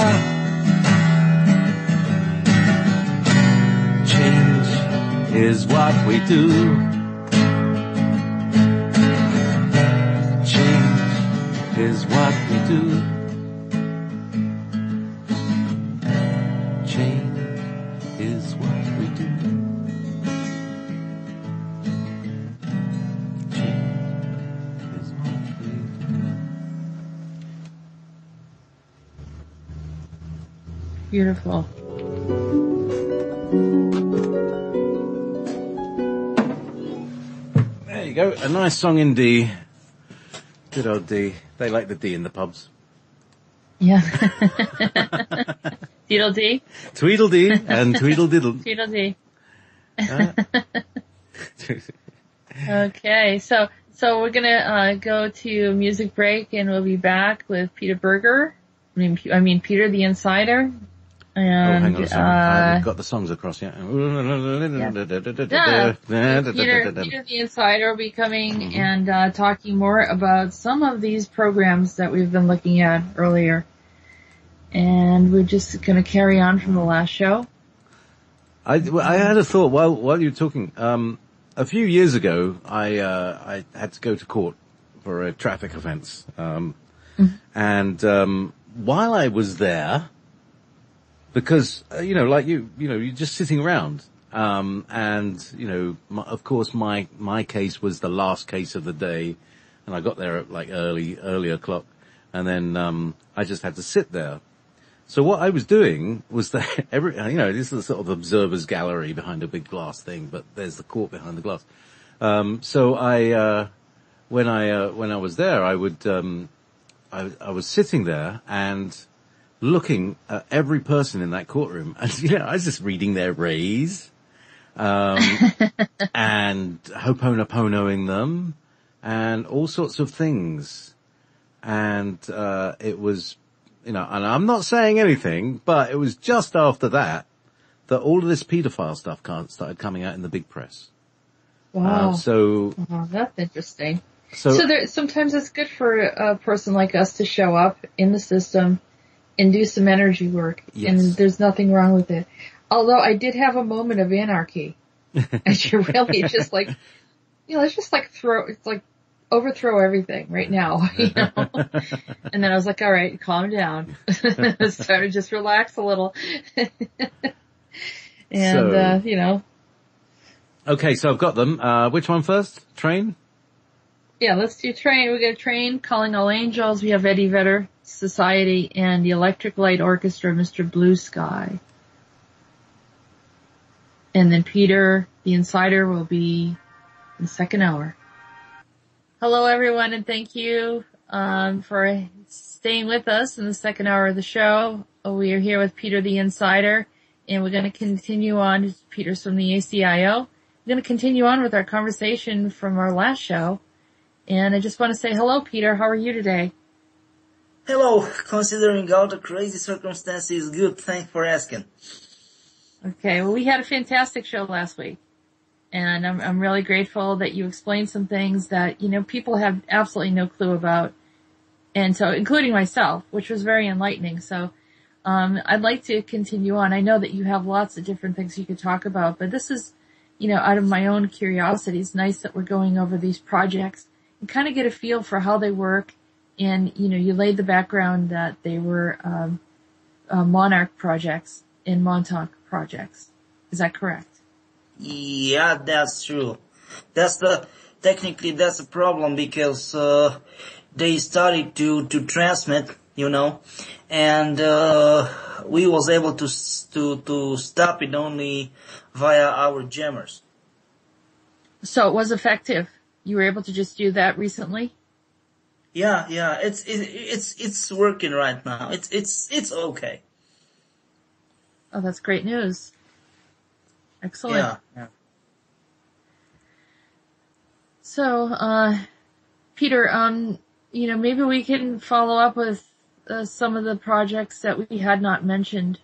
Is what we do. Change is what we do. Change is what we do. Change is what we do. Beautiful. There you go. A nice song in D. Good old D. They like the D in the pubs. Yeah. Tweedledee. Tweedledee and Tweedlediddle. Tweedledee. Okay, so we're gonna go to music break, and we'll be back with Peter Berger. I mean Peter the Insider. And, hang on a second. We've got the songs across, yeah. Peter the Insider will be coming and talking more about some of these programs that we've been looking at earlier. And we're just going to carry on from the last show. I had a thought while you were talking. A few years ago, I had to go to court for a traffic offence. And while I was there, because, like you're just sitting around. And, of course my case was the last case of the day, and I got there at like early o'clock, and then, I just had to sit there. So what I was doing was that this is a sort of observer's gallery behind a big glass thing, but there's the court behind the glass. So when I was there, I was sitting there and looking at every person in that courtroom, and I was just reading their raise, and hoponoponoing them, and all sorts of things. And it was, and I'm not saying anything, but it was just after that all of this paedophile stuff started coming out in the big press. Wow. Wow, that's interesting. So sometimes it's good for a person like us to show up in the system and do some energy work. Yes. And there's nothing wrong with it. Although I did have a moment of anarchy. And you're really just like, let's just overthrow everything right now, And then I was like, all right, calm down. It's time to just relax a little. And, Okay, so I've got them. Which one first? Train? Yeah, let's do Train. We got Train, Calling All Angels. We have Eddie Vedder Society and the Electric Light Orchestra, Mr. Blue Sky. And then Peter, the Insider, will be in the second hour. Hello everyone, and thank you for staying with us in the second hour of the show. We are here with Peter the Insider, and we're going to continue on. Peter's from the ACIO. We're going to continue on with our conversation from our last show. And I just want to say hello, Peter. How are you today? Hello. Considering all the crazy circumstances, good. Thanks for asking. Okay. Well, we had a fantastic show last week. And I'm really grateful that you explained some things that, people have absolutely no clue about. And so, including myself, which was very enlightening. So, I'd like to continue on. I know that you have lots of different things you could talk about, but this is, out of my own curiosity. It's nice that we're going over these projects and kind of get a feel for how they work. And, you laid the background that they were, Monarch projects and Montauk projects. Is that correct? Yeah, that's true. Technically that's a problem because, they started to transmit, and, we was able to stop it only via our jammers. So it was effective. You were able to just do that recently? Yeah, it's working right now. It's okay. Oh, that's great news. Excellent. Yeah. So, Peter, maybe we can follow up with some of the projects that we had not mentioned.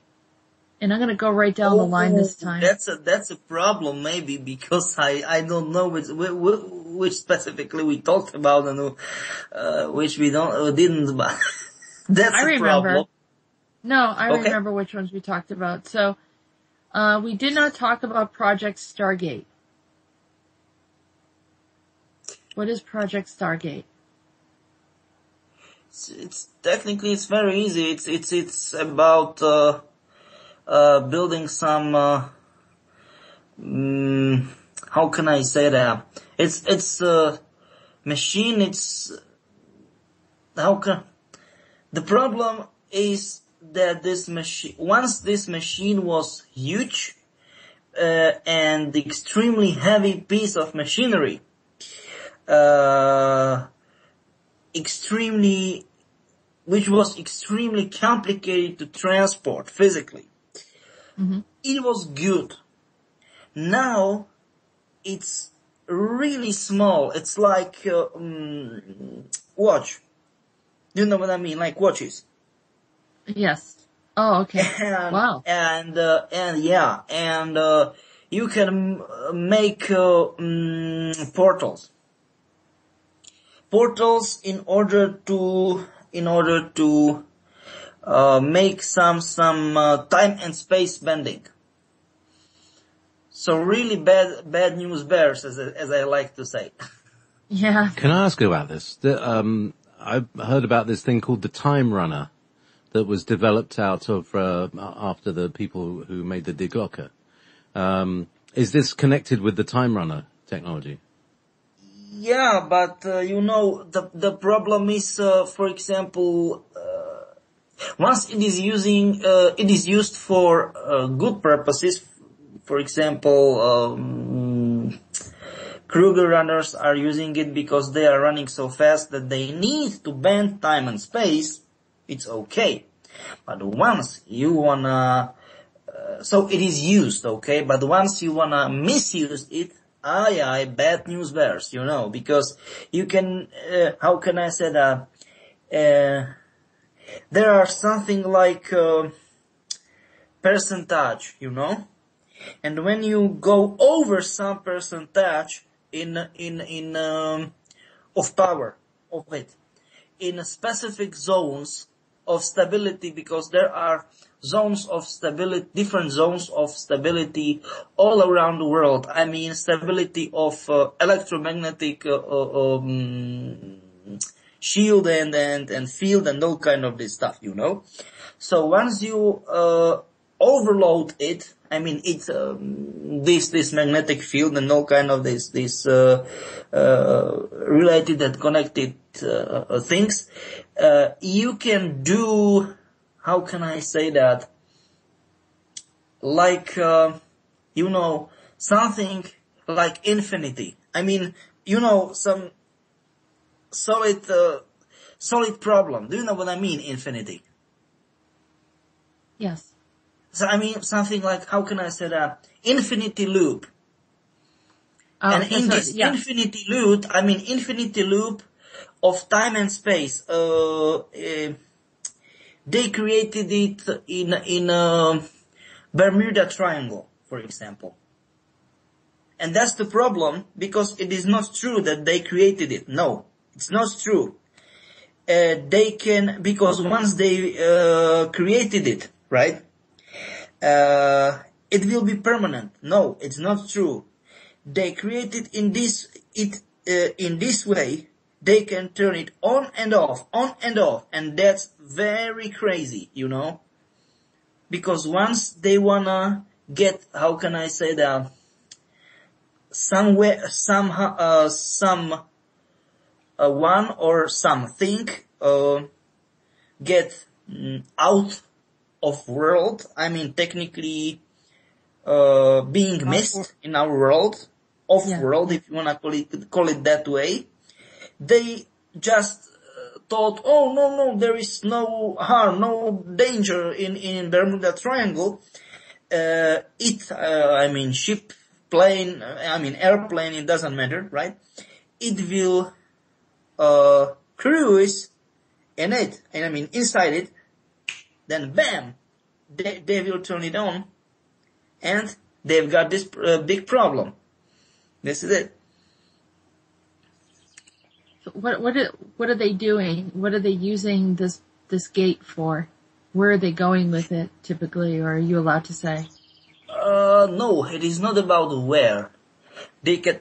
And I'm gonna go right down the line this time. That's a problem maybe, because I don't know which specifically we talked about and which we didn't, but that's a problem. No, I remember which ones we talked about. So, we did not talk about Project Stargate. What is Project Stargate? It's technically, it's very easy. It's about building some how can I say that? It's a machine. The problem is that once this machine was huge and extremely heavy piece of machinery, which was extremely complicated to transport physically. Mm-hmm. It was good. Now it's really small. It's like watch. You know what I mean? Like watches. Yes. Oh, okay. Wow. And you can make portals. Portals in order to make some time and space bending. So really bad news bears, as I like to say. Yeah. Can I ask you about this? I've heard about this thing called the Time Runner that was developed out of after the people who made the Die Glocke. Is this connected with the Time Runner technology? Yeah, but the problem is, for example, once it is used for good purposes. For example, Kruger runners are using it because they are running so fast that they need to bend time and space. It's okay. But once you wanna, so it is used, okay? But once you wanna misuse it, bad news bears, because you can, how can I say that? There are something like, percentage, and when you go over some percentage of power of it, in specific zones of stability, because there are zones of stability, different zones of stability all around the world. I mean, stability of electromagnetic shield and field and all kind of this stuff, So once you overload it, I mean, it's this magnetic field and all kind of this related and connected things. You can do, how can I say that? Like something like infinity. I mean, some solid problem. Do you know what I mean? Infinity. Yes. So I mean something like, how can I say that? Infinity loop. And in this infinity loop of time and space, they created it in Bermuda Triangle, for example. And that's the problem, because it is not true that they created it. No, it's not true. Because once they created it, right? It will be permanent. No, it's not true. They created in this way. They can turn it on and off, and that's very crazy, because once they wanna get, how can I say that, one or something get out of world, I mean technically being missed in our world, off-world, if you wanna call it that way. They just thought, oh no, there is no harm, no danger in Bermuda Triangle. Ship, plane, airplane, it doesn't matter, right? It will, cruise in it, inside it, then bam, they will turn it on, and they've got this big problem. This is it. So what are they doing? What are they using this gate for? Where are they going with it typically, or are you allowed to say? No, it is not about where. They can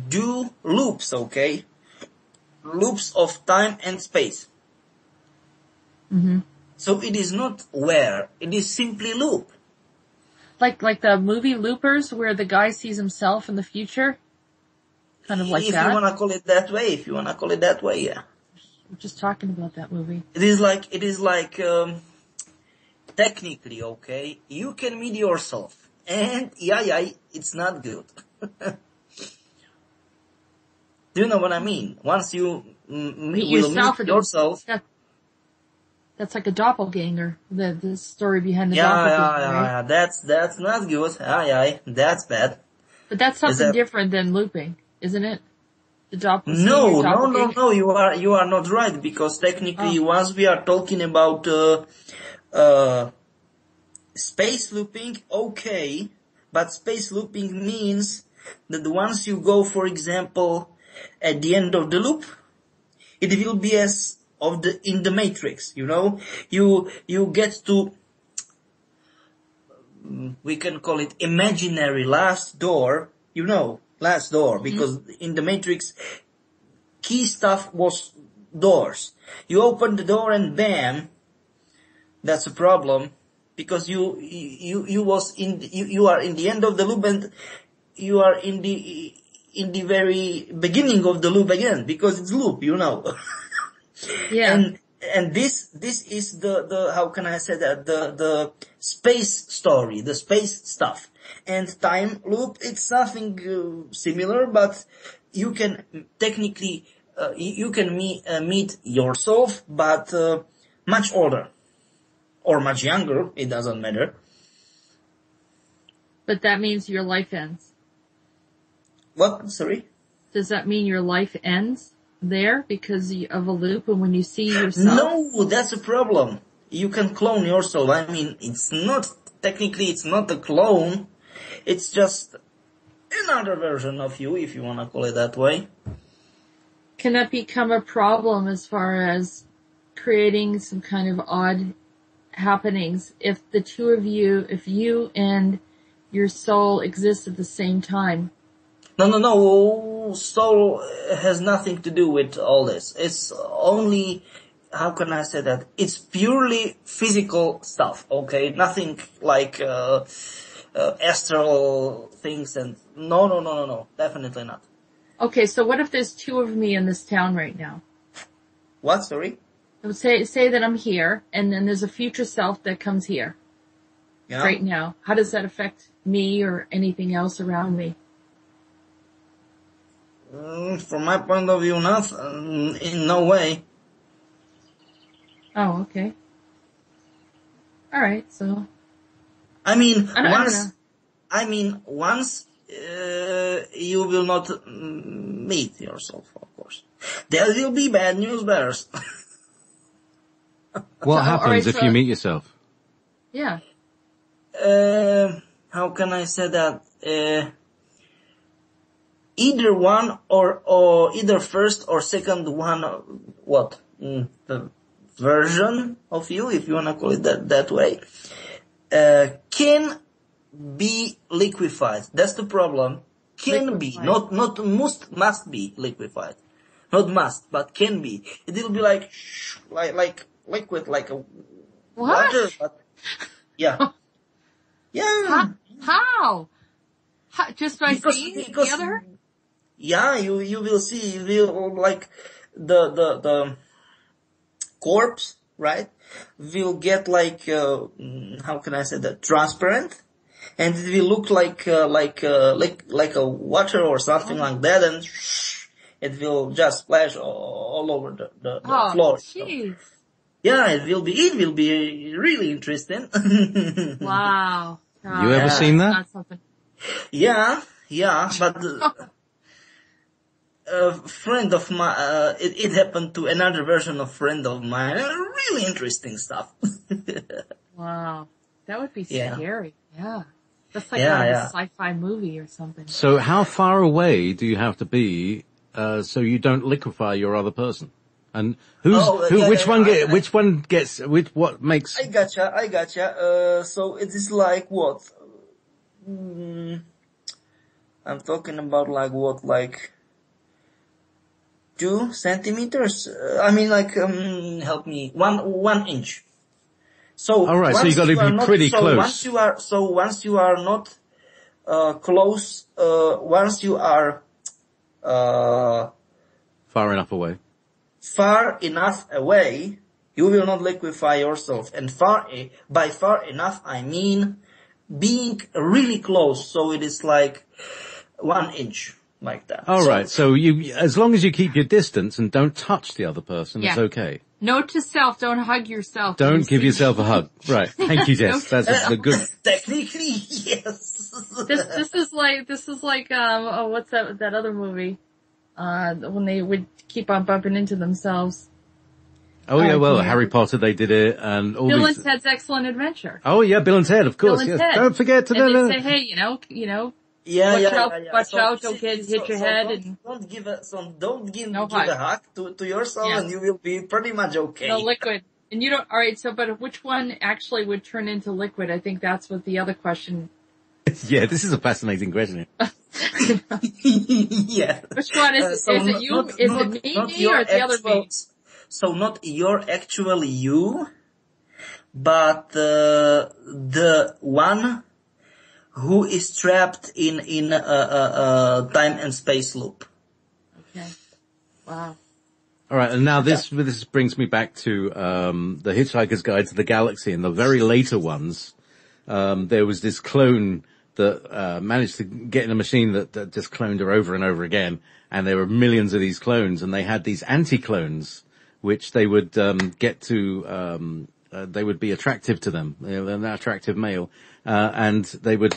do loops, okay? Loops of time and space. Mm-hmm. So it is not where, it is simply loop. Like the movie Loopers, where the guy sees himself in the future? Kind of like if that? If you wanna call it that way, yeah. We're just talking about that movie. It is like, technically, okay, you can meet yourself. And, yeah, it's not good. Do you know what I mean? Once you meet yourself. That's like a doppelganger, the story behind the doppelganger. Yeah, that's not good. Yeah, that's bad. But that's something different than looping, isn't it? The doppelganger. No, you are not right, because technically once we are talking about, space looping, okay, but space looping means that once you go, for example, at the end of the loop, it will be as in the Matrix, you get to, we can call it imaginary last door, because in the Matrix, key stuff was doors. You open the door and bam, that's a problem, because you are in the end of the loop, and you are in the very beginning of the loop again, because it's loop, Yeah. And this is the how can I say that, the space story, the space stuff. And time loop, it's something similar, but you can technically, you can meet yourself, but much older. Or much younger, it doesn't matter. But that means your life ends. What? Sorry? Does that mean your life ends there because of a loop, and when you see yourself? No, that's a problem. You can clone yourself. It's not a clone. It's just another version of you, if you want to call it that way. Can that become a problem as far as creating some kind of odd happenings if the two of you, if you and your soul exist at the same time? No. Soul has nothing to do with all this. It's only, how can I say that? It's purely physical stuff, okay? Nothing like astral things and no. Definitely not. Okay, so what if there's two of me in this town right now? What? Sorry? I would say that I'm here, and then there's a future self that comes here. Yeah. Right now. How does that affect me or anything else around me? From my point of view, not in no way. Oh, okay. All right, so. Once you will not meet yourself, of course. There will be bad news bears. What happens if you meet yourself? Yeah. How can I say that? Either one or either first or second one, the version of you, if you wanna call it that way, can be liquefied. That's the problem. Can be, not must be liquefied. Not must, but can be. It will be like liquid, like a water, but yeah. Yeah. How? Just by seeing the other? Yeah, you will see, like, the corpse, right, will get like, how can I say that, transparent, and it will look like a water or something like that, and it will just splash all over the Oh, floor. jeez. Yeah, it will be really interesting. Wow. You ever seen that? Not something. Yeah, but a friend of mine, it happened to another version of friend of mine. Really interesting stuff. Wow. That would be Yeah. scary. Yeah. That's like Yeah, out of yeah. a sci-fi movie or something. So how far away do you have to be, so you don't liquefy your other person? And what makes, I gotcha. So it is like what? I'm talking about like 2 centimeters? Help me. 1 inch. So all right, so once you got to are be not- pretty so close. once you are not, close, once you are, Far enough away. far enough away, you will not liquefy yourself. And by far enough, I mean being really close. So it is like 1 inch, like that. All So- right, so as long as you keep your distance and don't touch the other person, it's Yeah. okay. Note to self, don't hug yourself. Don't give yourself a hug. Right. Thank you, Jess. That's the good. Technically, yes. This is like, what's that other movie? When they would keep on bumping into themselves. Oh yeah, well, yeah. Harry Potter, they did it, and all Bill these. and Ted's Excellent Adventure. Oh yeah, Bill and Ted, of course. Bill and Yes. Ted. Don't forget to And do they say, hey, you know, Yeah, watch So- out, don't hit your head and don't give a No give hug. a hug to yourself, Yeah. and you will be pretty much okay. no liquid. And you don't, alright, so, but which one actually would turn into liquid? I think that's what the other question. Yeah, this is a fascinating question. Yeah. Which one is it? So Is it you? Is it me or the other me? So not you're actually you, but the one who is trapped in a time and space loop. Okay. Wow. All right, and now this brings me back to the Hitchhiker's Guide to the Galaxy and the very later ones. There was this clone that managed to get in a machine that just cloned her over and over again, and there were millions of these clones, and they had these anti-clones, which they would get to. They would be attractive to them, an attractive male, and they would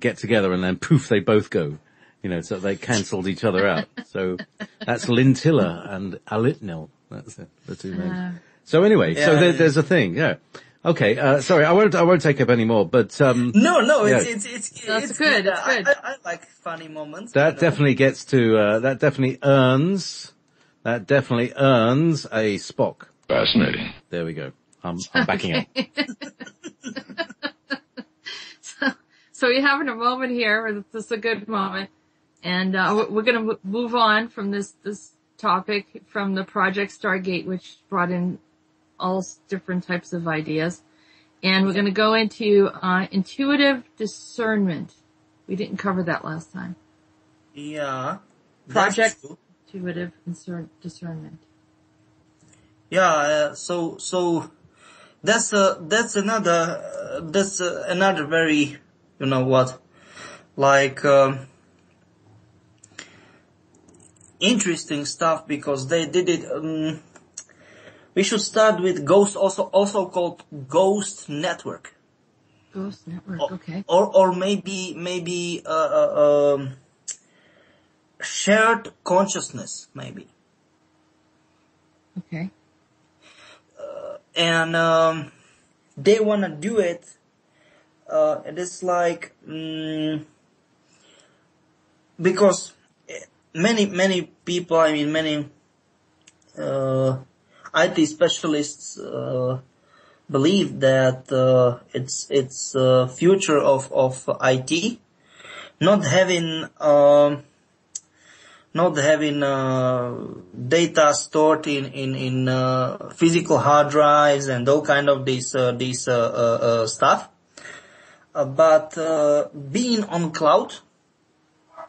get together, and then poof, they both go. So they cancelled each other out. So that's Lintilla and Alitnil. That's it, the two names. So anyway, so there's a thing, yeah. Okay, sorry, I won't take up any more, but, No, yeah. it's That's good, it's good. I like funny moments. that definitely gets to, that definitely earns a Spock. Fascinating. There we go. I'm backing up. So we're having a moment here. This is a good moment. And, we're gonna move on from this topic from the Project Stargate, which brought in all different types of ideas. And we're gonna go into, intuitive discernment. We didn't cover that last time. Yeah. Project That's true. intuitive discernment. Yeah, so that's another very, interesting stuff, because they did it. We should start with Ghost, also called Ghost Network, Ghost Network, okay. or maybe shared consciousness, maybe. Okay. And they want to do it. It is like because many people, many IT specialists believe that it's future of IT, not having data stored in physical hard drives and all kind of these stuff, but being on cloud,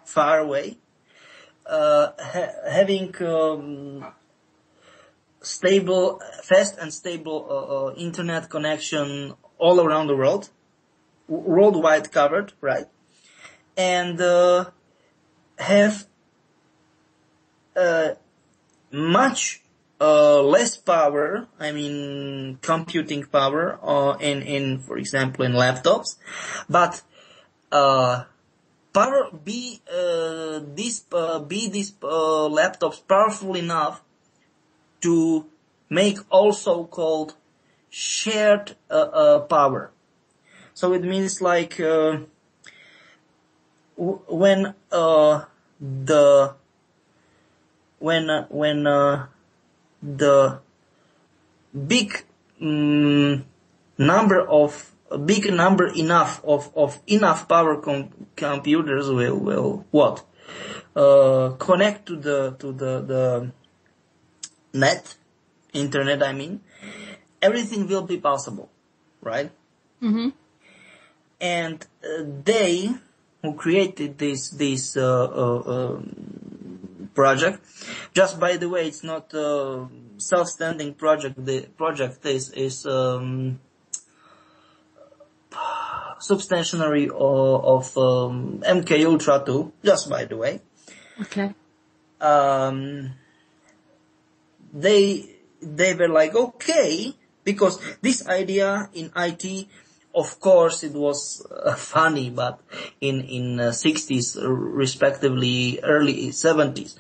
far away, having fast and stable internet connection all around the world, worldwide covered, right? And have much less power, I mean computing power, in for example in laptops, but these laptops powerful enough to make also called shared power. So it means like when the big number enough of enough power computers will what connect to the net, internet, I mean, everything will be possible, right? Mm-hmm. And they who created this project, just by the way, it's not a self-standing project. The project is substantiary of MK Ultra 2, just by the way. Okay. They were like, okay, because this idea in IT, of course, it was funny, but in 60s, respectively early 70s,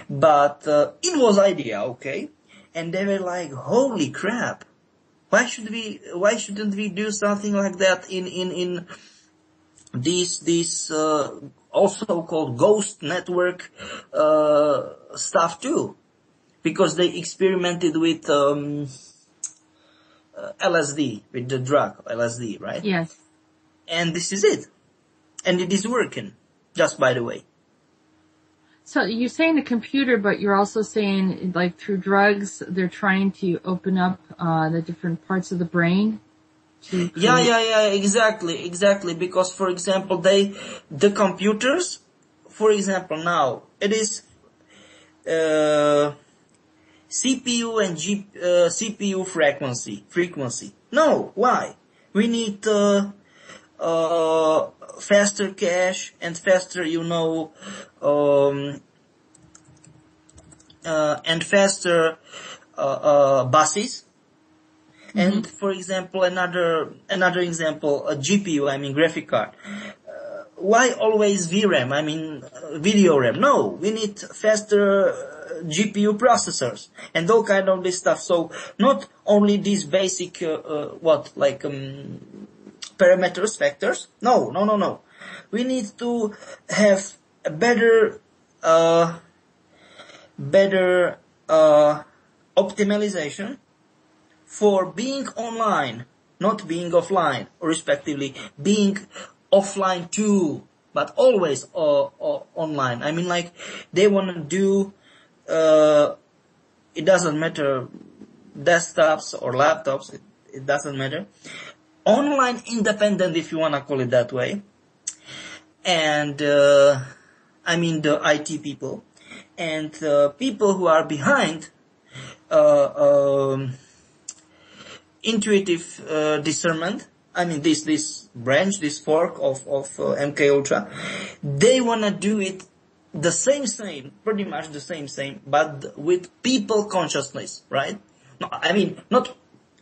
but it was idea, okay, and they were like, holy crap, why shouldn't we do something like that in these also called ghost network stuff too, because they experimented with LSD, with the drug LSD, right? Yes. And this is it. And it is working, just by the way. So you're saying the computer, but you're also saying like through drugs, they're trying to open up the different parts of the brain? Yeah, exactly. Because, for example, the computers, for example, now, it is CPU and CPU frequency. No, why? We need faster cache and faster, and faster buses. Mm-hmm. And for example, another example, a GPU, I mean graphic card. Why always VRAM? I mean video RAM. No, we need faster GPU processors and all kind of this stuff. So not only these basic parameters, factors. No. We need to have a better optimization for being online, not being offline, or respectively being offline too, but always online. I mean, like, they want to do, it doesn't matter, desktops or laptops, it doesn't matter. Online independent, if you want to call it that way. And, I mean the IT people. And people who are behind intuitive discernment, I mean this branch, this fork of MK Ultra, they wanna do it the same, pretty much the same, but with people consciousness, right? No, I mean not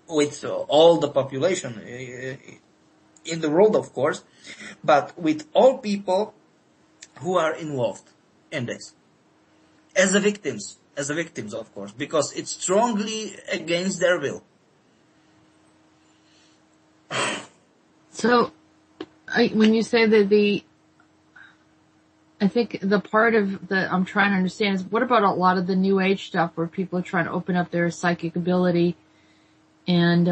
with all the population in the world, of course, but with all people who are involved in this, as the victims, of course, because it's strongly against their will. So, when you say that I think the part of that I'm trying to understand is, what about a lot of the new age stuff where people are trying to open up their psychic ability and,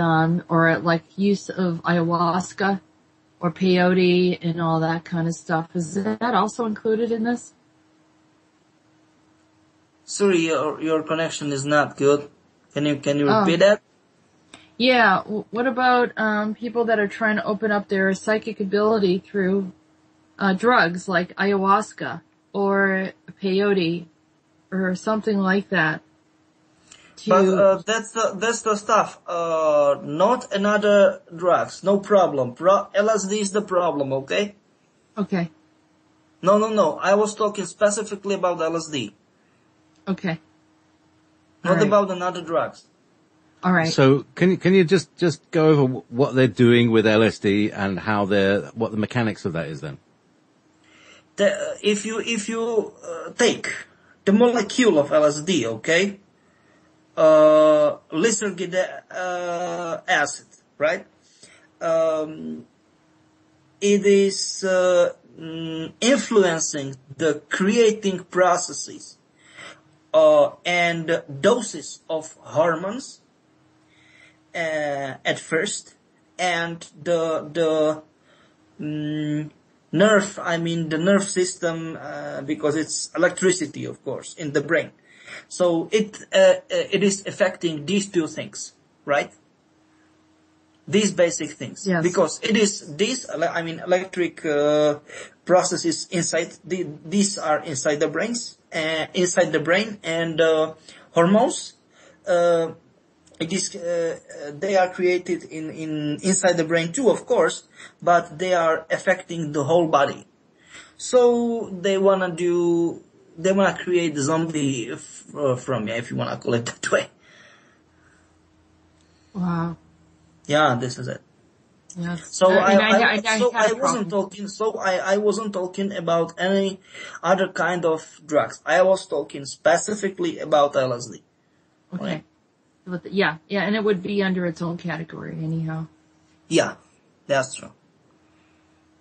or like use of ayahuasca or peyote and all that kind of stuff? Is that also included in this? Sorry, your connection is not good. Can you repeat that? Yeah. What about people that are trying to open up their psychic ability through drugs like ayahuasca or peyote or something like that? But that's the stuff. Not another drugs. No problem. LSD is the problem. Okay. Okay. No. I was talking specifically about LSD. Okay. Not about another drugs. All right. So can you just go over what they're doing with LSD and how what the mechanics of that is then? If you take the molecule of LSD, okay, lysergic acid, right? It is influencing the creating processes and doses of hormones at first, and the nerve system, because it's electricity, of course, in the brain. So it is affecting these two things, right? These basic things. Yes. Because it is electric processes inside these are inside the brain, and hormones. It is they are created inside the brain too, of course, but they are affecting the whole body. So they wanna create the zombie from you, if you wanna call it that way. Wow. Yeah, this is it. Yes. So I wasn't talking about any other kind of drugs. I was talking specifically about LSD. Okay. Right? Yeah, and it would be under its own category anyhow. Yeah, that's true.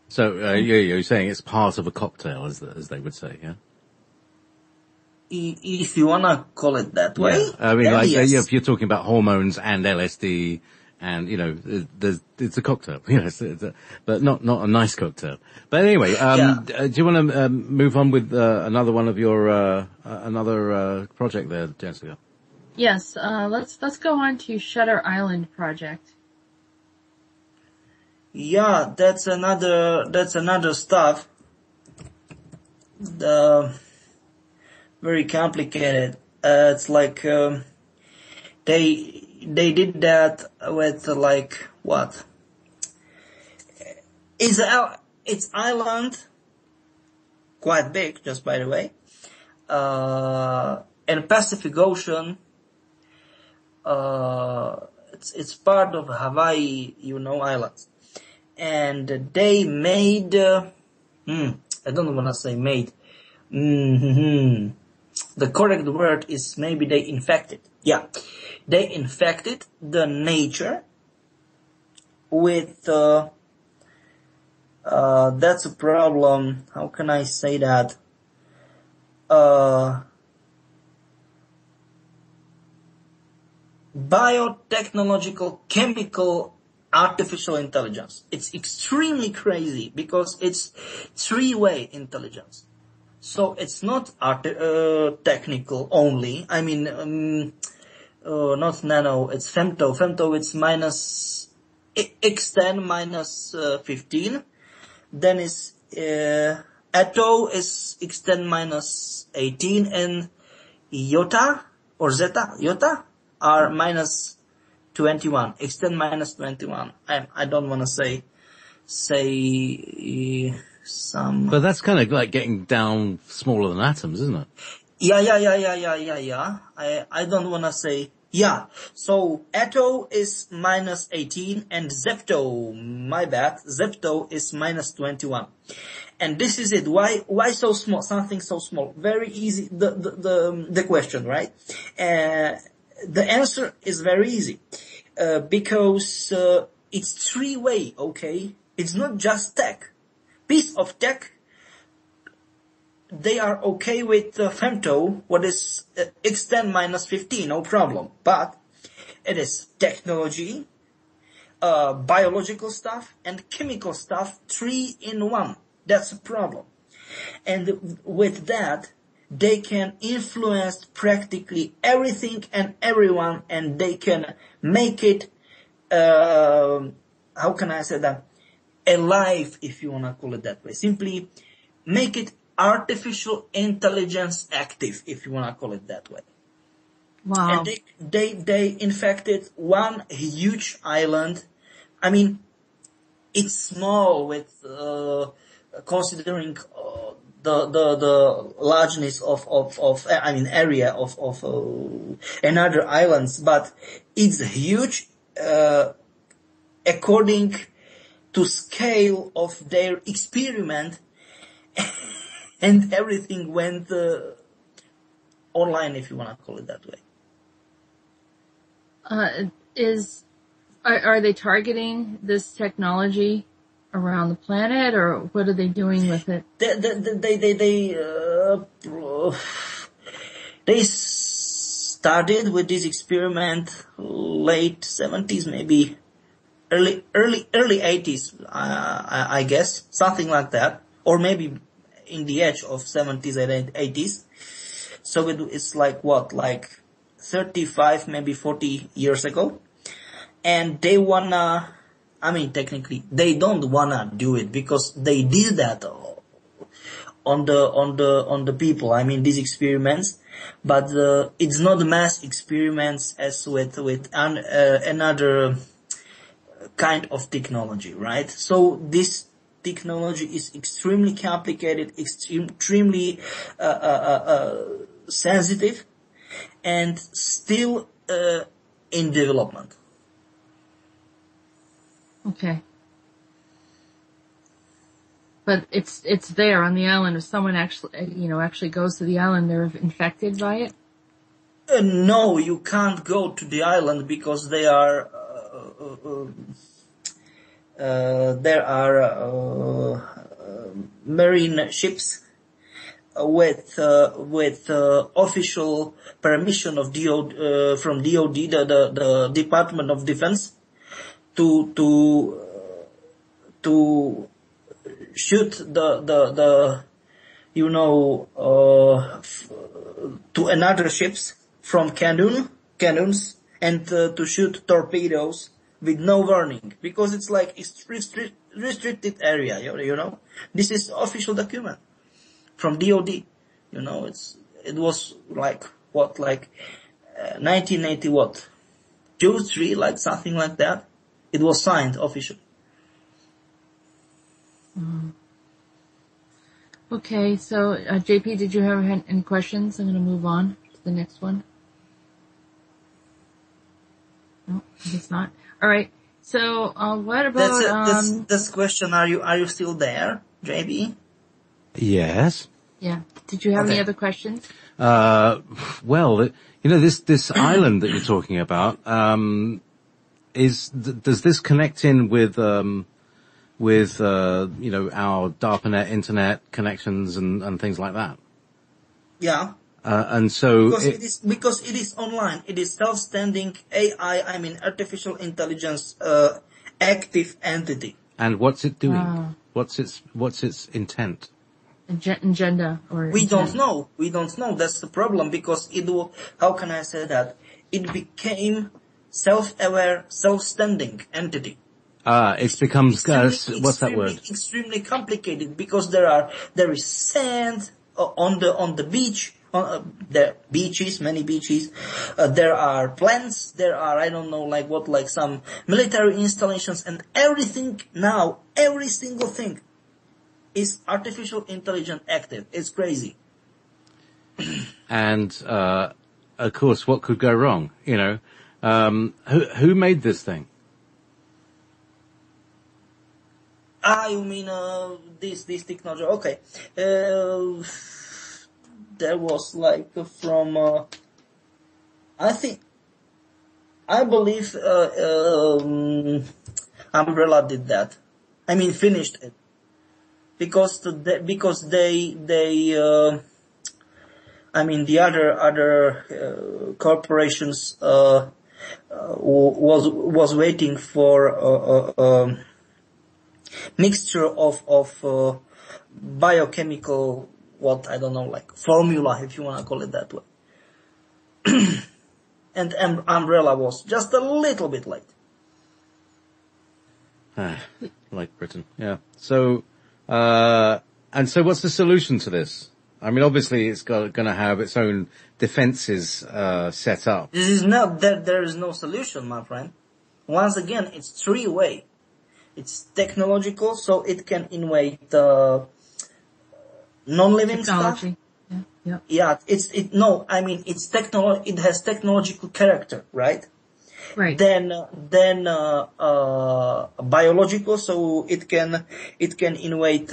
So you're saying it's part of a cocktail, as they would say, yeah? If you wanna call it that way. Yeah. I mean, yes. if you're talking about hormones and LSD, and it's a cocktail, but not a nice cocktail. But anyway, do you want to move on with another one of your another project there, Jessica? Yes. Let's go on to Shutter Island project. Yeah, that's another stuff. Very complicated. It's like they did that with what? It's island, quite big, just by the way, and Pacific Ocean. It's part of Hawaii, islands, and they made. I don't want to say made. The correct word is maybe they infected. Yeah. They infected the nature with, that's a problem. How can I say that? Biotechnological, chemical, artificial intelligence. It's extremely crazy because it's three-way intelligence. So it's not technical only. I mean, not nano, it's femto. Femto, it's x10 minus 15. Then is atto is x10 minus 18, and iota or zeta, iota are minus 21, x10 minus 21. I don't want to say some. But that's kind of like getting down smaller than atoms, isn't it? Yeah. I don't want to say. Yeah. So atto is minus 18 and zepto, my bad, zepto is minus 21. And this is it. Why so small? Something so small. Very easy. The question, right? The answer is very easy. Because, it's three-way, okay? It's not just tech. Piece of tech, they are okay with femto, what is x10 minus 15, no problem. But it is technology, biological stuff, and chemical stuff, 3 in 1. That's a problem. And with that, they can influence practically everything and everyone, and they can make it, how can I say that? Alive, if you want to call it that way. Simply make it artificial intelligence active, if you want to call it that way. Wow. And they infected one huge island. I mean, it's small with, considering, the largeness of I mean, area of another islands, but it's huge, according to scale of their experiment, and everything went, online, if you want to call it that way. Are they targeting this technology around the planet, or what are they doing with it? They started with this experiment late 70s, maybe early 80s, I guess, something like that, or maybe in the edge of 70s and 80s. So it's like what, like 35, maybe 40 years ago. And they wanna, I mean, technically, they don't wanna do it because they did that on the people. I mean, these experiments, but it's not mass experiments as with another kind of technology, right? So this technology is extremely complicated, extremely sensitive, and still in development. Okay. But it's there on the island. If someone actually goes to the island, they're infected by it? No, you can't go to the island because there are marine ships with official permission of from DOD, the Department of Defense, to shoot the to another ships from cannons, and to shoot torpedoes with no warning, because it's like restricted area, you know. This is official document from DOD. You know, it was like 1980 what? 2, 3, like something like that. It was signed officially. Okay, so JP, did you have any questions? I'm going to move on to the next one. No, I guess not. All right. So what about this question? Are you still there, JP? Yes. Yeah. Did you have any other questions? Well, this island that you're talking about, does this connect in with our DARPANET internet connections and things like that? Yeah. And so because it is online, it is self-standing AI. I mean, artificial intelligence, active entity. And what's it doing? What's its intent? Agenda or we don't know. That's the problem, because how can I say that? It became self-aware, self-standing entity. It becomes what's that word? Extremely complicated, because there is sand on the beach. There beaches, many beaches. There are plants. There are, I don't know, like some military installations, and everything now, every single thing is artificial intelligence active. It's crazy. And of course, what could go wrong? Who made this thing? You mean this technology? Okay. There was from I believe Umbrella did that. I mean, finished it, because they I mean, the other corporations was waiting for mixture of biochemical, what, I don't know, like formula, if you want to call it that way. And Umbrella was just a little bit late. Like Britain, yeah. So, and so what's the solution to this? I mean, obviously it's going to have its own defenses, set up. This is not that there is no solution, my friend. Once again, it's three-way. It's technological, so it can invade, non-living stuff. Technology. Yeah. Yeah, it's it has technological character, right? Right. Then biological, so it can invade,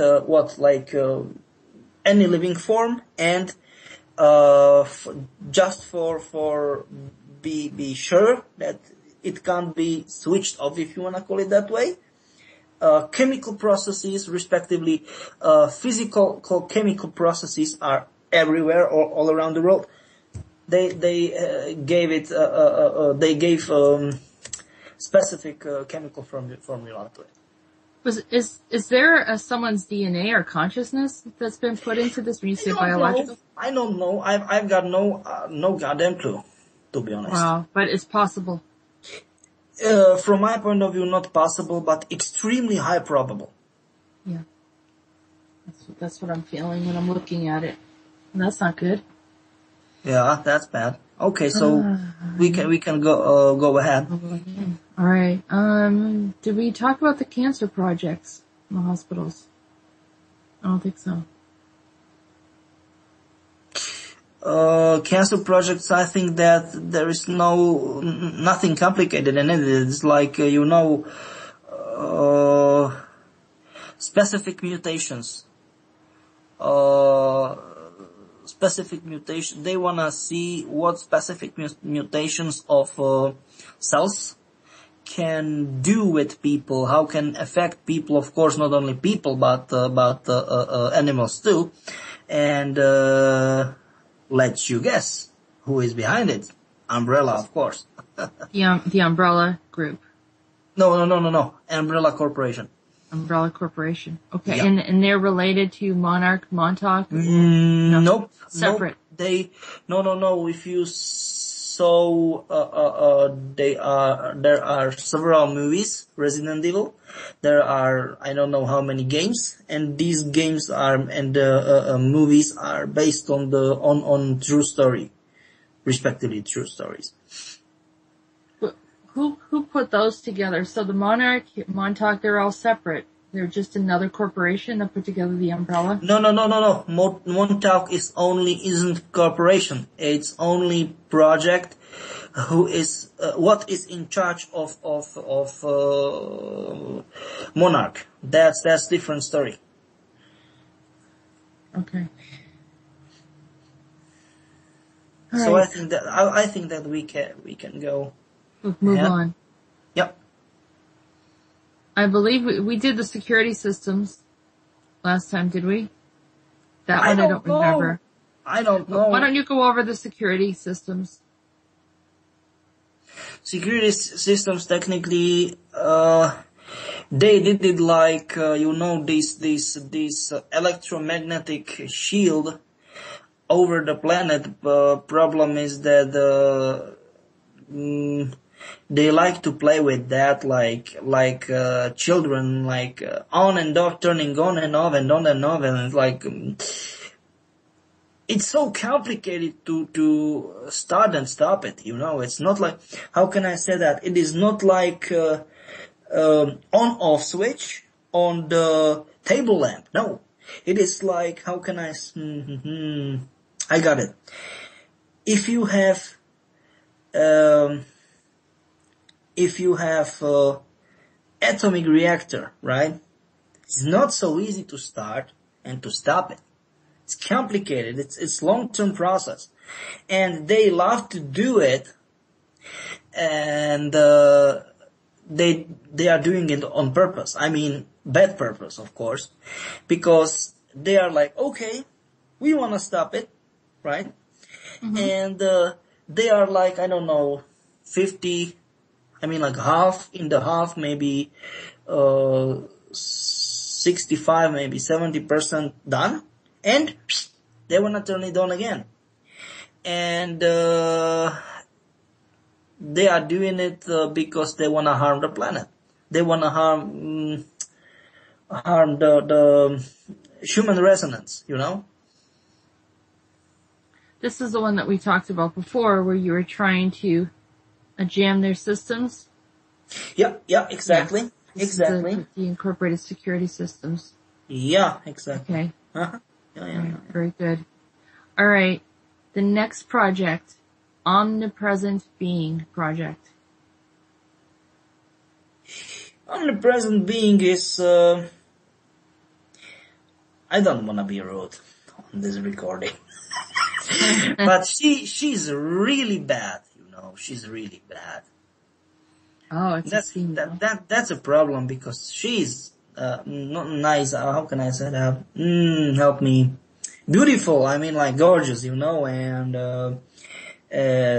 any living form, and, just for be sure that it can't be switched off, if you wanna call it that way. Chemical processes, respectively, physical chemical processes are everywhere, all around the world. They gave specific chemical formula to it. Is there someone's DNA or consciousness that's been put into this when you say biological? I don't know. I've got no goddamn clue, to be honest. Wow, but it's possible. From my point of view, not possible, but extremely high probable. Yeah. That's what I'm feeling when I'm looking at it. And that's not good. Yeah, that's bad. Okay, so we can go ahead. All right. Did we talk about the cancer projects in the hospitals? I don't think so. Cancer projects, I think that there is nothing complicated in it. It's like, specific mutations. They wanna see what specific mutations of, cells can do with people, how can affect people, of course, not only people, but animals too. And, let you guess who is behind it. Umbrella, of course. The Umbrella Group. No. Umbrella Corporation. Umbrella Corporation. Okay, Yeah. and they're related to Montauk? Nope. Separate. Nope. No. If you saw, there are several movies, Resident Evil. There are, I don't know how many games, and these games movies are based on true story, respectively true stories. Who put those together? So the Montauk, they're all separate. They're just another corporation that put together the Umbrella? No. Montauk isn't corporation. It's only project who is, what is in charge of Monarch. That's different story. Okay. So right. I think that we can go. Let's move on. Yep. I believe we did the security systems last time, did we? That one I don't remember. I don't know. Why don't you go over the security systems? Security systems, technically, they did it like, this electromagnetic shield over the planet. Problem is that, they like to play with that like children, like, on and off, turning on and off and on and off, and it's like, it's so complicated to start and stop it, it's not like, how can I say that? It is not like, on-off switch on the table lamp. No. It is like, how can I got it. If you have atomic reactor, right? It's not so easy to start and to stop it. It's complicated. It's long-term process, and they love to do it, and they are doing it on purpose. I mean, bad purpose, of course, because they are like, okay, we want to stop it, right? Mm-hmm. And they are like, I don't know, 50. I mean, like half in the half, maybe 65, maybe 70% done, and they wanna turn it on again. And they are doing it because they wanna harm the planet. They wanna harm the human resonance, This is the one that we talked about before, where you were trying to jam their systems. Yeah, exactly. This Exactly. is the incorporated security systems. Yeah, exactly. Okay. Uh-huh. Yeah. Very good. All right. The next project, Omnipresent Being Project. Omnipresent being is, I don't wanna be rude on this recording. But she's really bad, she's really bad. Oh, it's a female. That's a problem because she's, not nice, how can I say that? Help me. Beautiful, I mean like gorgeous, and,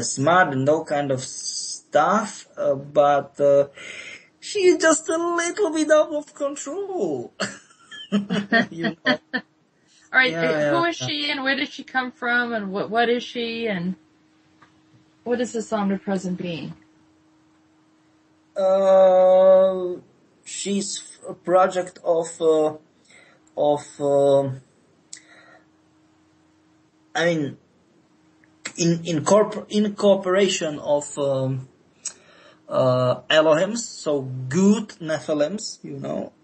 smart and all kind of stuff, but, she's just a little bit out of control. You know. All right, Yeah, who is she and where did she come from and what is she and what is this omnipresent being? She's a project of I mean, in cooperation of Elohims, so good Nephilims,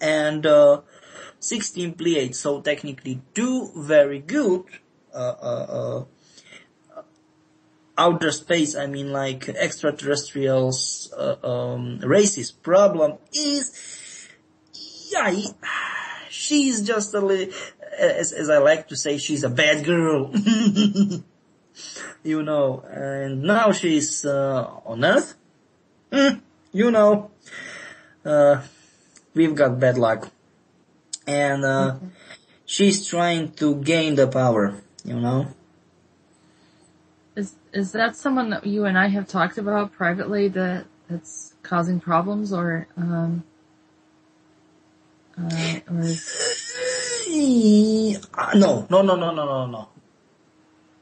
and 16 Pleiades, so technically two very good outer space, I mean like extraterrestrials races. Problem is, she's just a little, as I like to say, she's a bad girl. And now she's on Earth. We've got bad luck. And she's trying to gain the power, Is that someone that you and I have talked about privately that's causing problems or No.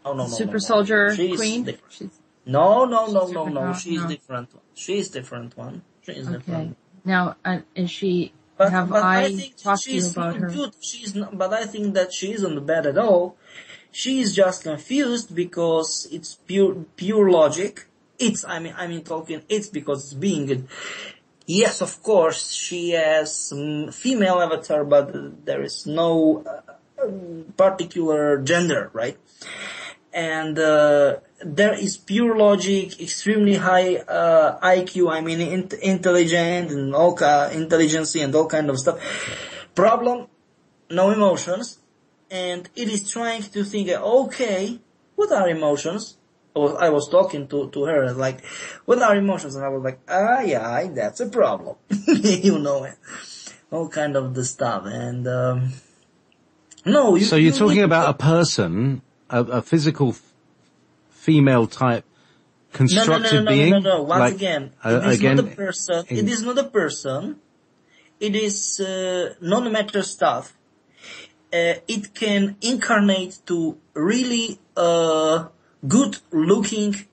No. Super Soldier She's Queen? Different. No. She's No. different. She's different one. She's different. Now, is she? But I think talked to you she's about not her? good. She's not, but I think that she isn't bad at all. She's just confused because it's pure logic. It's because it's being good. Yes, of course, she has female avatar, but there is no particular gender, right? And there is pure logic, extremely high IQ. I mean, intelligent and intelligence and all kind of stuff. Problem, no emotions, and it is trying to think, okay, what are emotions? I was talking to her like, what are emotions? And I was like, yeah, that's a problem. All kind of the stuff. And no, So you're talking about a person, a physical female type constructed being? No. Once again, it is again, not a person. It is not a person. It is non-matter stuff. It can incarnate to really good-looking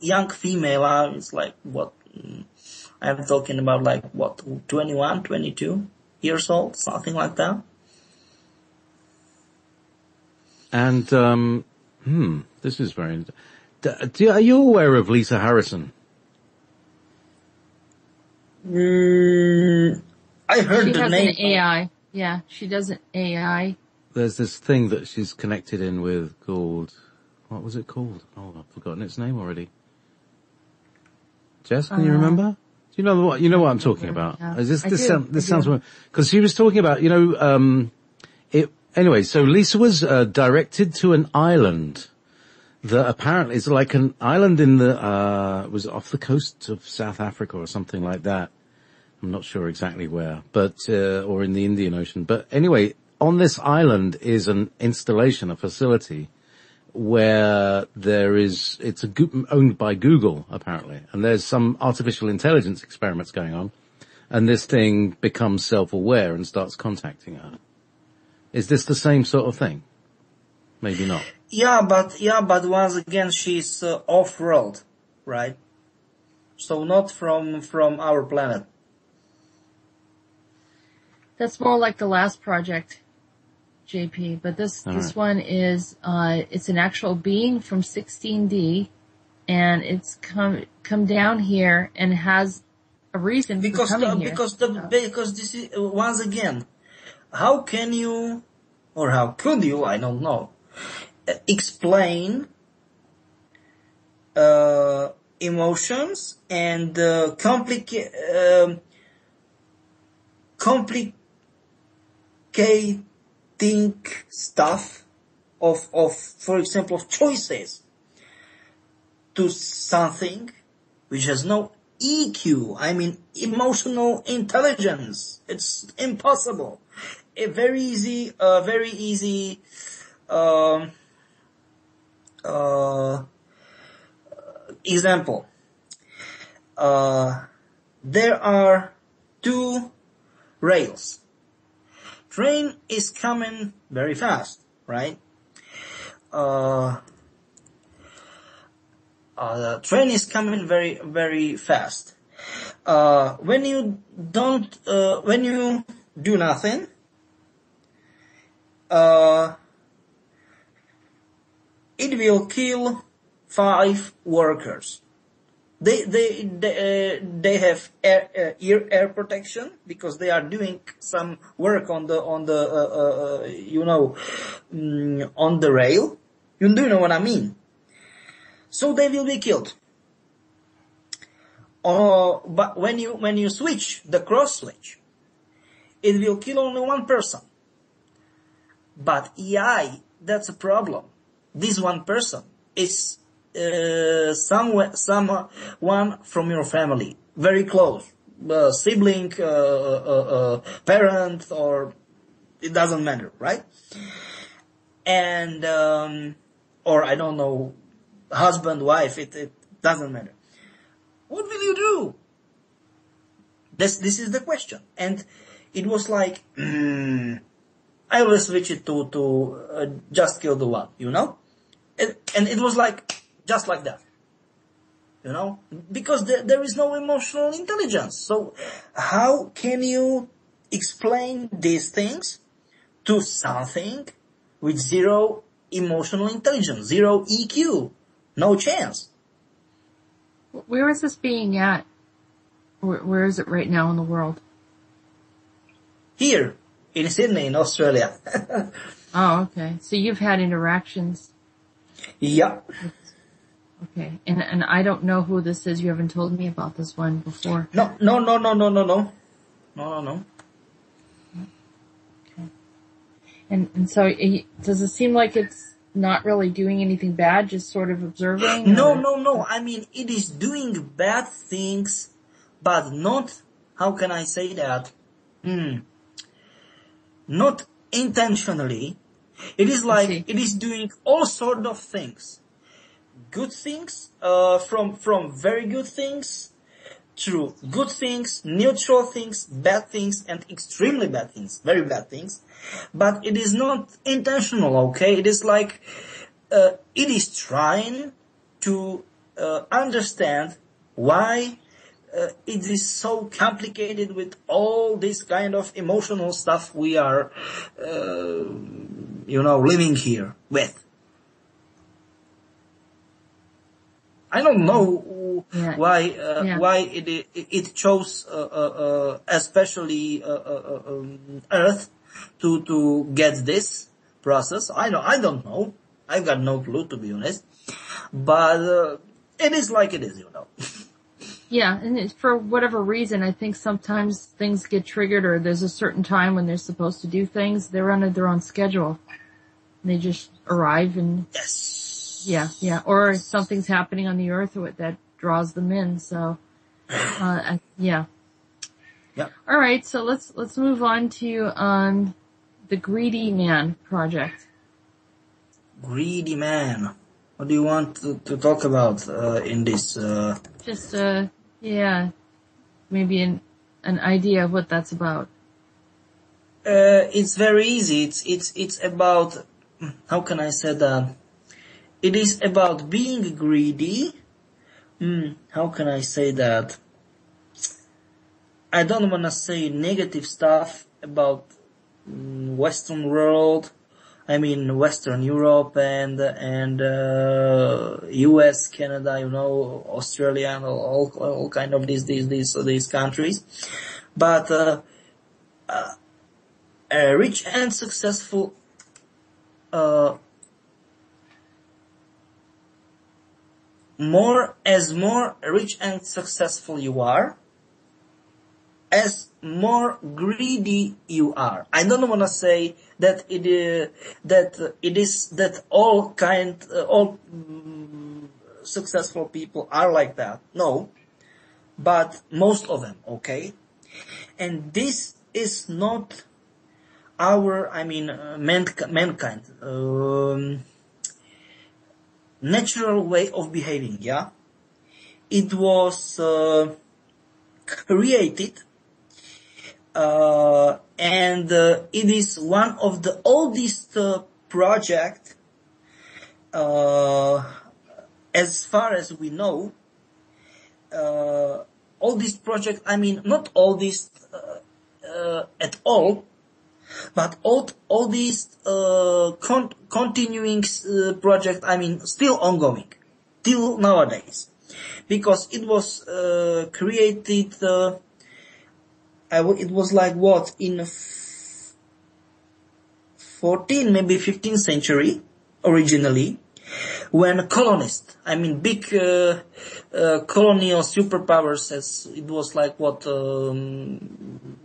young female. It's like what I'm talking about, like what 21, 22 years old, something like that. And this is very. Are you aware of Lisa Harrison? I heard She the has name. an AI. Yeah, she does an AI. There's this thing that she's connected in with called, what was it called? Oh, I've forgotten its name already. Jess, can you remember? Do you know what I'm talking about? Yeah. Is I this do. sounds, because she was talking about, anyway, so Lisa was directed to an island that apparently is like an island in was off the coast of South Africa or something like that. I'm not sure exactly where, but, or in the Indian Ocean. But anyway, on this island is an installation, a facility where it's owned by Google apparently. And there's some artificial intelligence experiments going on. And this thing becomes self-aware and starts contacting her. Is this the same sort of thing? Maybe not. Yeah, but once again, she's off-world, right? So not from our planet. That's more like the last project. JP, but this All this right. one is it's an actual being from 16D, and it's come down here and has a reason for coming here. Because this is once again, how can you, or how could you, I don't know, explain emotions and complicating stuff of, for example, of choices to something which has no EQ, I mean emotional intelligence. It's impossible. A very easy example. There are two rails. Train is coming very fast, right? Train is coming very, very fast. When you do nothing, it will kill 5 workers. They have ear protection because they are doing some work on the on the rail. You do know what I mean? So they will be killed. But when you switch the cross switch, it will kill only one person. But AI, that's a problem. This one person is someone from your family, very close, sibling, parent, or it doesn't matter, right? And or I don't know, husband, wife, it doesn't matter. What will you do? This is the question. And it was like, I will switch it to just kill the one, you know? And it was like, just like that. You know? Because there is no emotional intelligence. So how can you explain these things to something with zero emotional intelligence, zero EQ? No chance. Where is this being at? Where is it right now in the world? Here, in Sydney, in Australia. Oh, okay. So you've had interactions. Yeah. Okay. And I don't know who this is. You haven't told me about this one before. No. Okay. And so does it seem like it's not really doing anything bad, just sort of observing? No. I mean, it is doing bad things, but not, how can I say that? Not intentionally. It is like, it is doing all sort of things. Good things, from very good things, through good things, neutral things, bad things, and extremely bad things, very bad things. But it is not intentional, okay? It is like, it is trying to understand why it is so complicated with all this kind of emotional stuff we are, living here with. I don't know why it chose especially Earth to get this process. I don't know. I've got no clue, to be honest. But it is like it is, Yeah, and for whatever reason, I think sometimes things get triggered, or there's a certain time when they're supposed to do things. They're on their own schedule. And they just arrive and... Yes. Yeah. Or something's happening on the Earth that draws them in, so... yeah. Yeah. Alright, so let's move on to the Greedy Man project. Greedy Man. What do you want to talk about in this? Maybe an idea of what that's about. It's very easy. It's about, how can I say that? It is about being greedy. How can I say that? I don't want to say negative stuff about Western world, I mean, Western Europe and US, Canada, Australia, and all kind of these countries. But rich and successful more rich and successful you are, as more greedy you are. I don't want to say that all successful people are like that. No, but most of them, okay? And this is not our, mankind, natural way of behaving, yeah? It was created, and it is one of the oldest project, as far as we know. Oldest project, not oldest at all, but all these continuing project, still ongoing till nowadays, because it was created. It was like what in 14th, maybe 15th century originally, when colonists, big colonial superpowers, as it was like what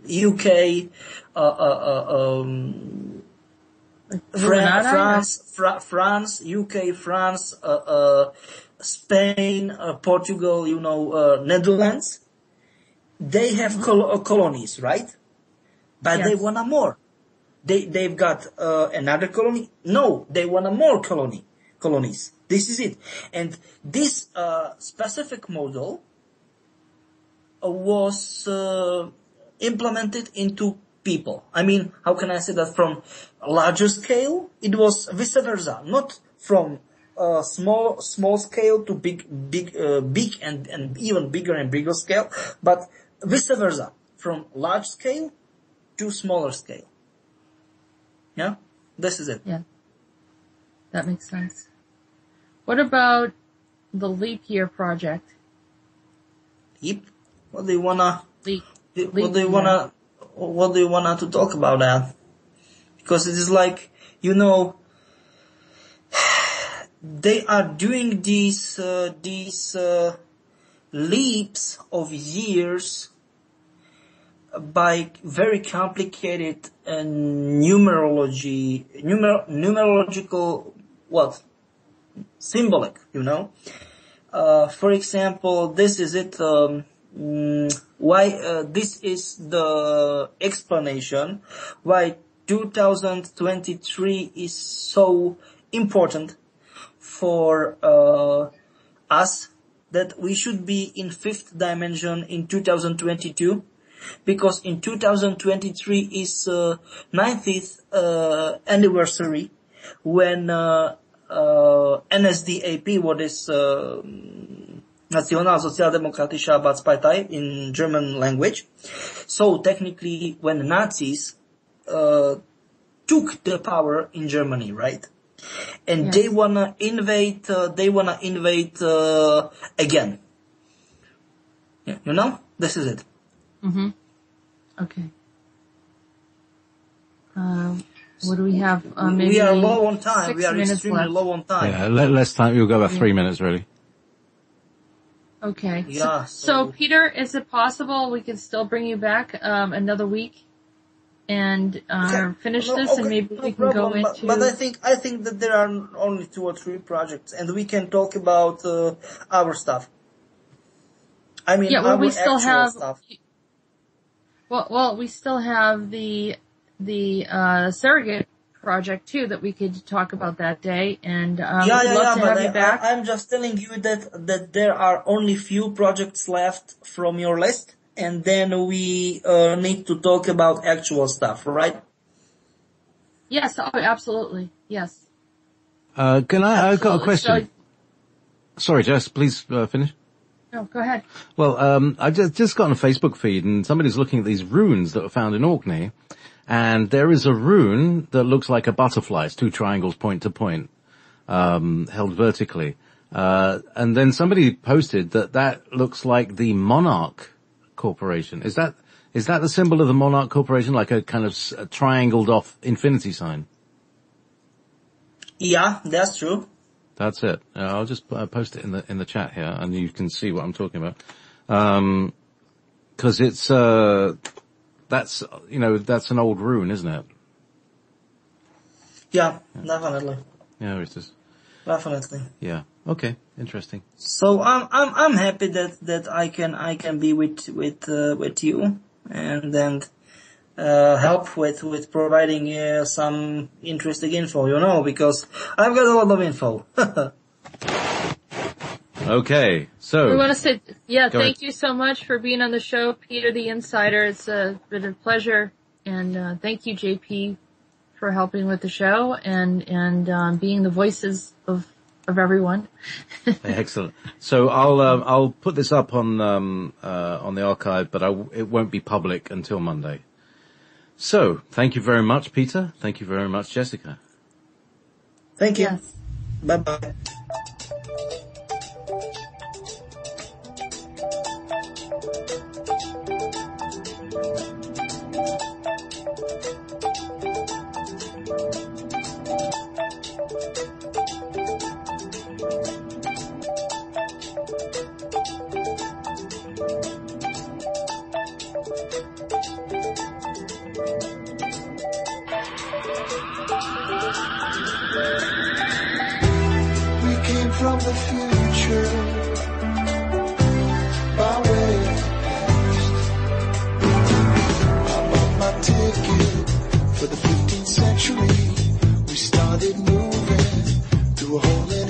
UK, France, UK, France, Spain, Portugal, Netherlands. They have colonies, right? But Yes. they want more. They've got another colony. No, they want more colonies. This is it. And this specific model was implemented into people. How can I say that? From a larger scale, it was vice versa. Not from small scale to big and even bigger and bigger scale, but vice versa. From large scale to smaller scale. Yeah? This is it. Yeah. That makes sense. What about the leap year project? Leap? What do you wanna? Leap. What do you wanna? What do you wanna to talk about that? Because it is like, they are doing these leaps of years by very complicated numerological symbolic, for example, this is it, why this is the explanation why 2023 is so important for us, that we should be in fifth dimension in 2022, because in 2023 is 90th anniversary when NSDAP, what is Nationalsozialdemokratische Arbeitspartei in German language. So technically, when Nazis took the power in Germany, right? And Yes. they wanna invade again. Yeah, this is it. Mm-hmm. Okay. What do we have? Maybe We are low on time. 6 We are minutes extremely left. low on time. Yeah, less time. You'll go about 3 minutes, really. Okay. Yeah, So Peter, is it possible we can still bring you back another week and finish No, this, okay, and maybe no we can go problem, into? But I think that there are only 2 or 3 projects, and we can talk about our stuff. Yeah, well, our we still actual have. stuff. Well, we still have the surrogate project too that we could talk about that day, and we'd love to have you back. I'm just telling you that there are only few projects left from your list, and then we need to talk about actual stuff, right? Yes, oh, absolutely, yes. I've got a Absolutely. question. Sorry, Jess, please finish. No, go ahead. Well, I just got on a Facebook feed and somebody's looking at these runes that were found in Orkney. and there is a rune that looks like a butterfly. It's two triangles point to point, held vertically. And then somebody posted that looks like the Monarch Corporation. Is that the symbol of the Monarch Corporation, like a kind of a triangled off infinity sign? Yeah, that's true. That's it. I'll just post it in the chat here, and you can see what I'm talking about. 'Cause it's that's an old rune, isn't it? Yeah, definitely. Yeah, it's just. Definitely. Yeah. Okay. Interesting. So I'm happy that I can be with you and then help with providing some interesting info, because I've got a lot of info. Okay. So We want to say, Go thank ahead. you so much for being on the show, Peter the Insider. It's been a pleasure, and thank you, JP, for helping with the show and being the voices of everyone. excellent. So I'll put this up on the archive, but it won't be public until Monday. So thank you very much, Peter. Thank you very much, Jessica. Thank you. Yes. Bye bye. We came from the future by way of past. I bought my ticket for the 15th century. We started moving through a hole in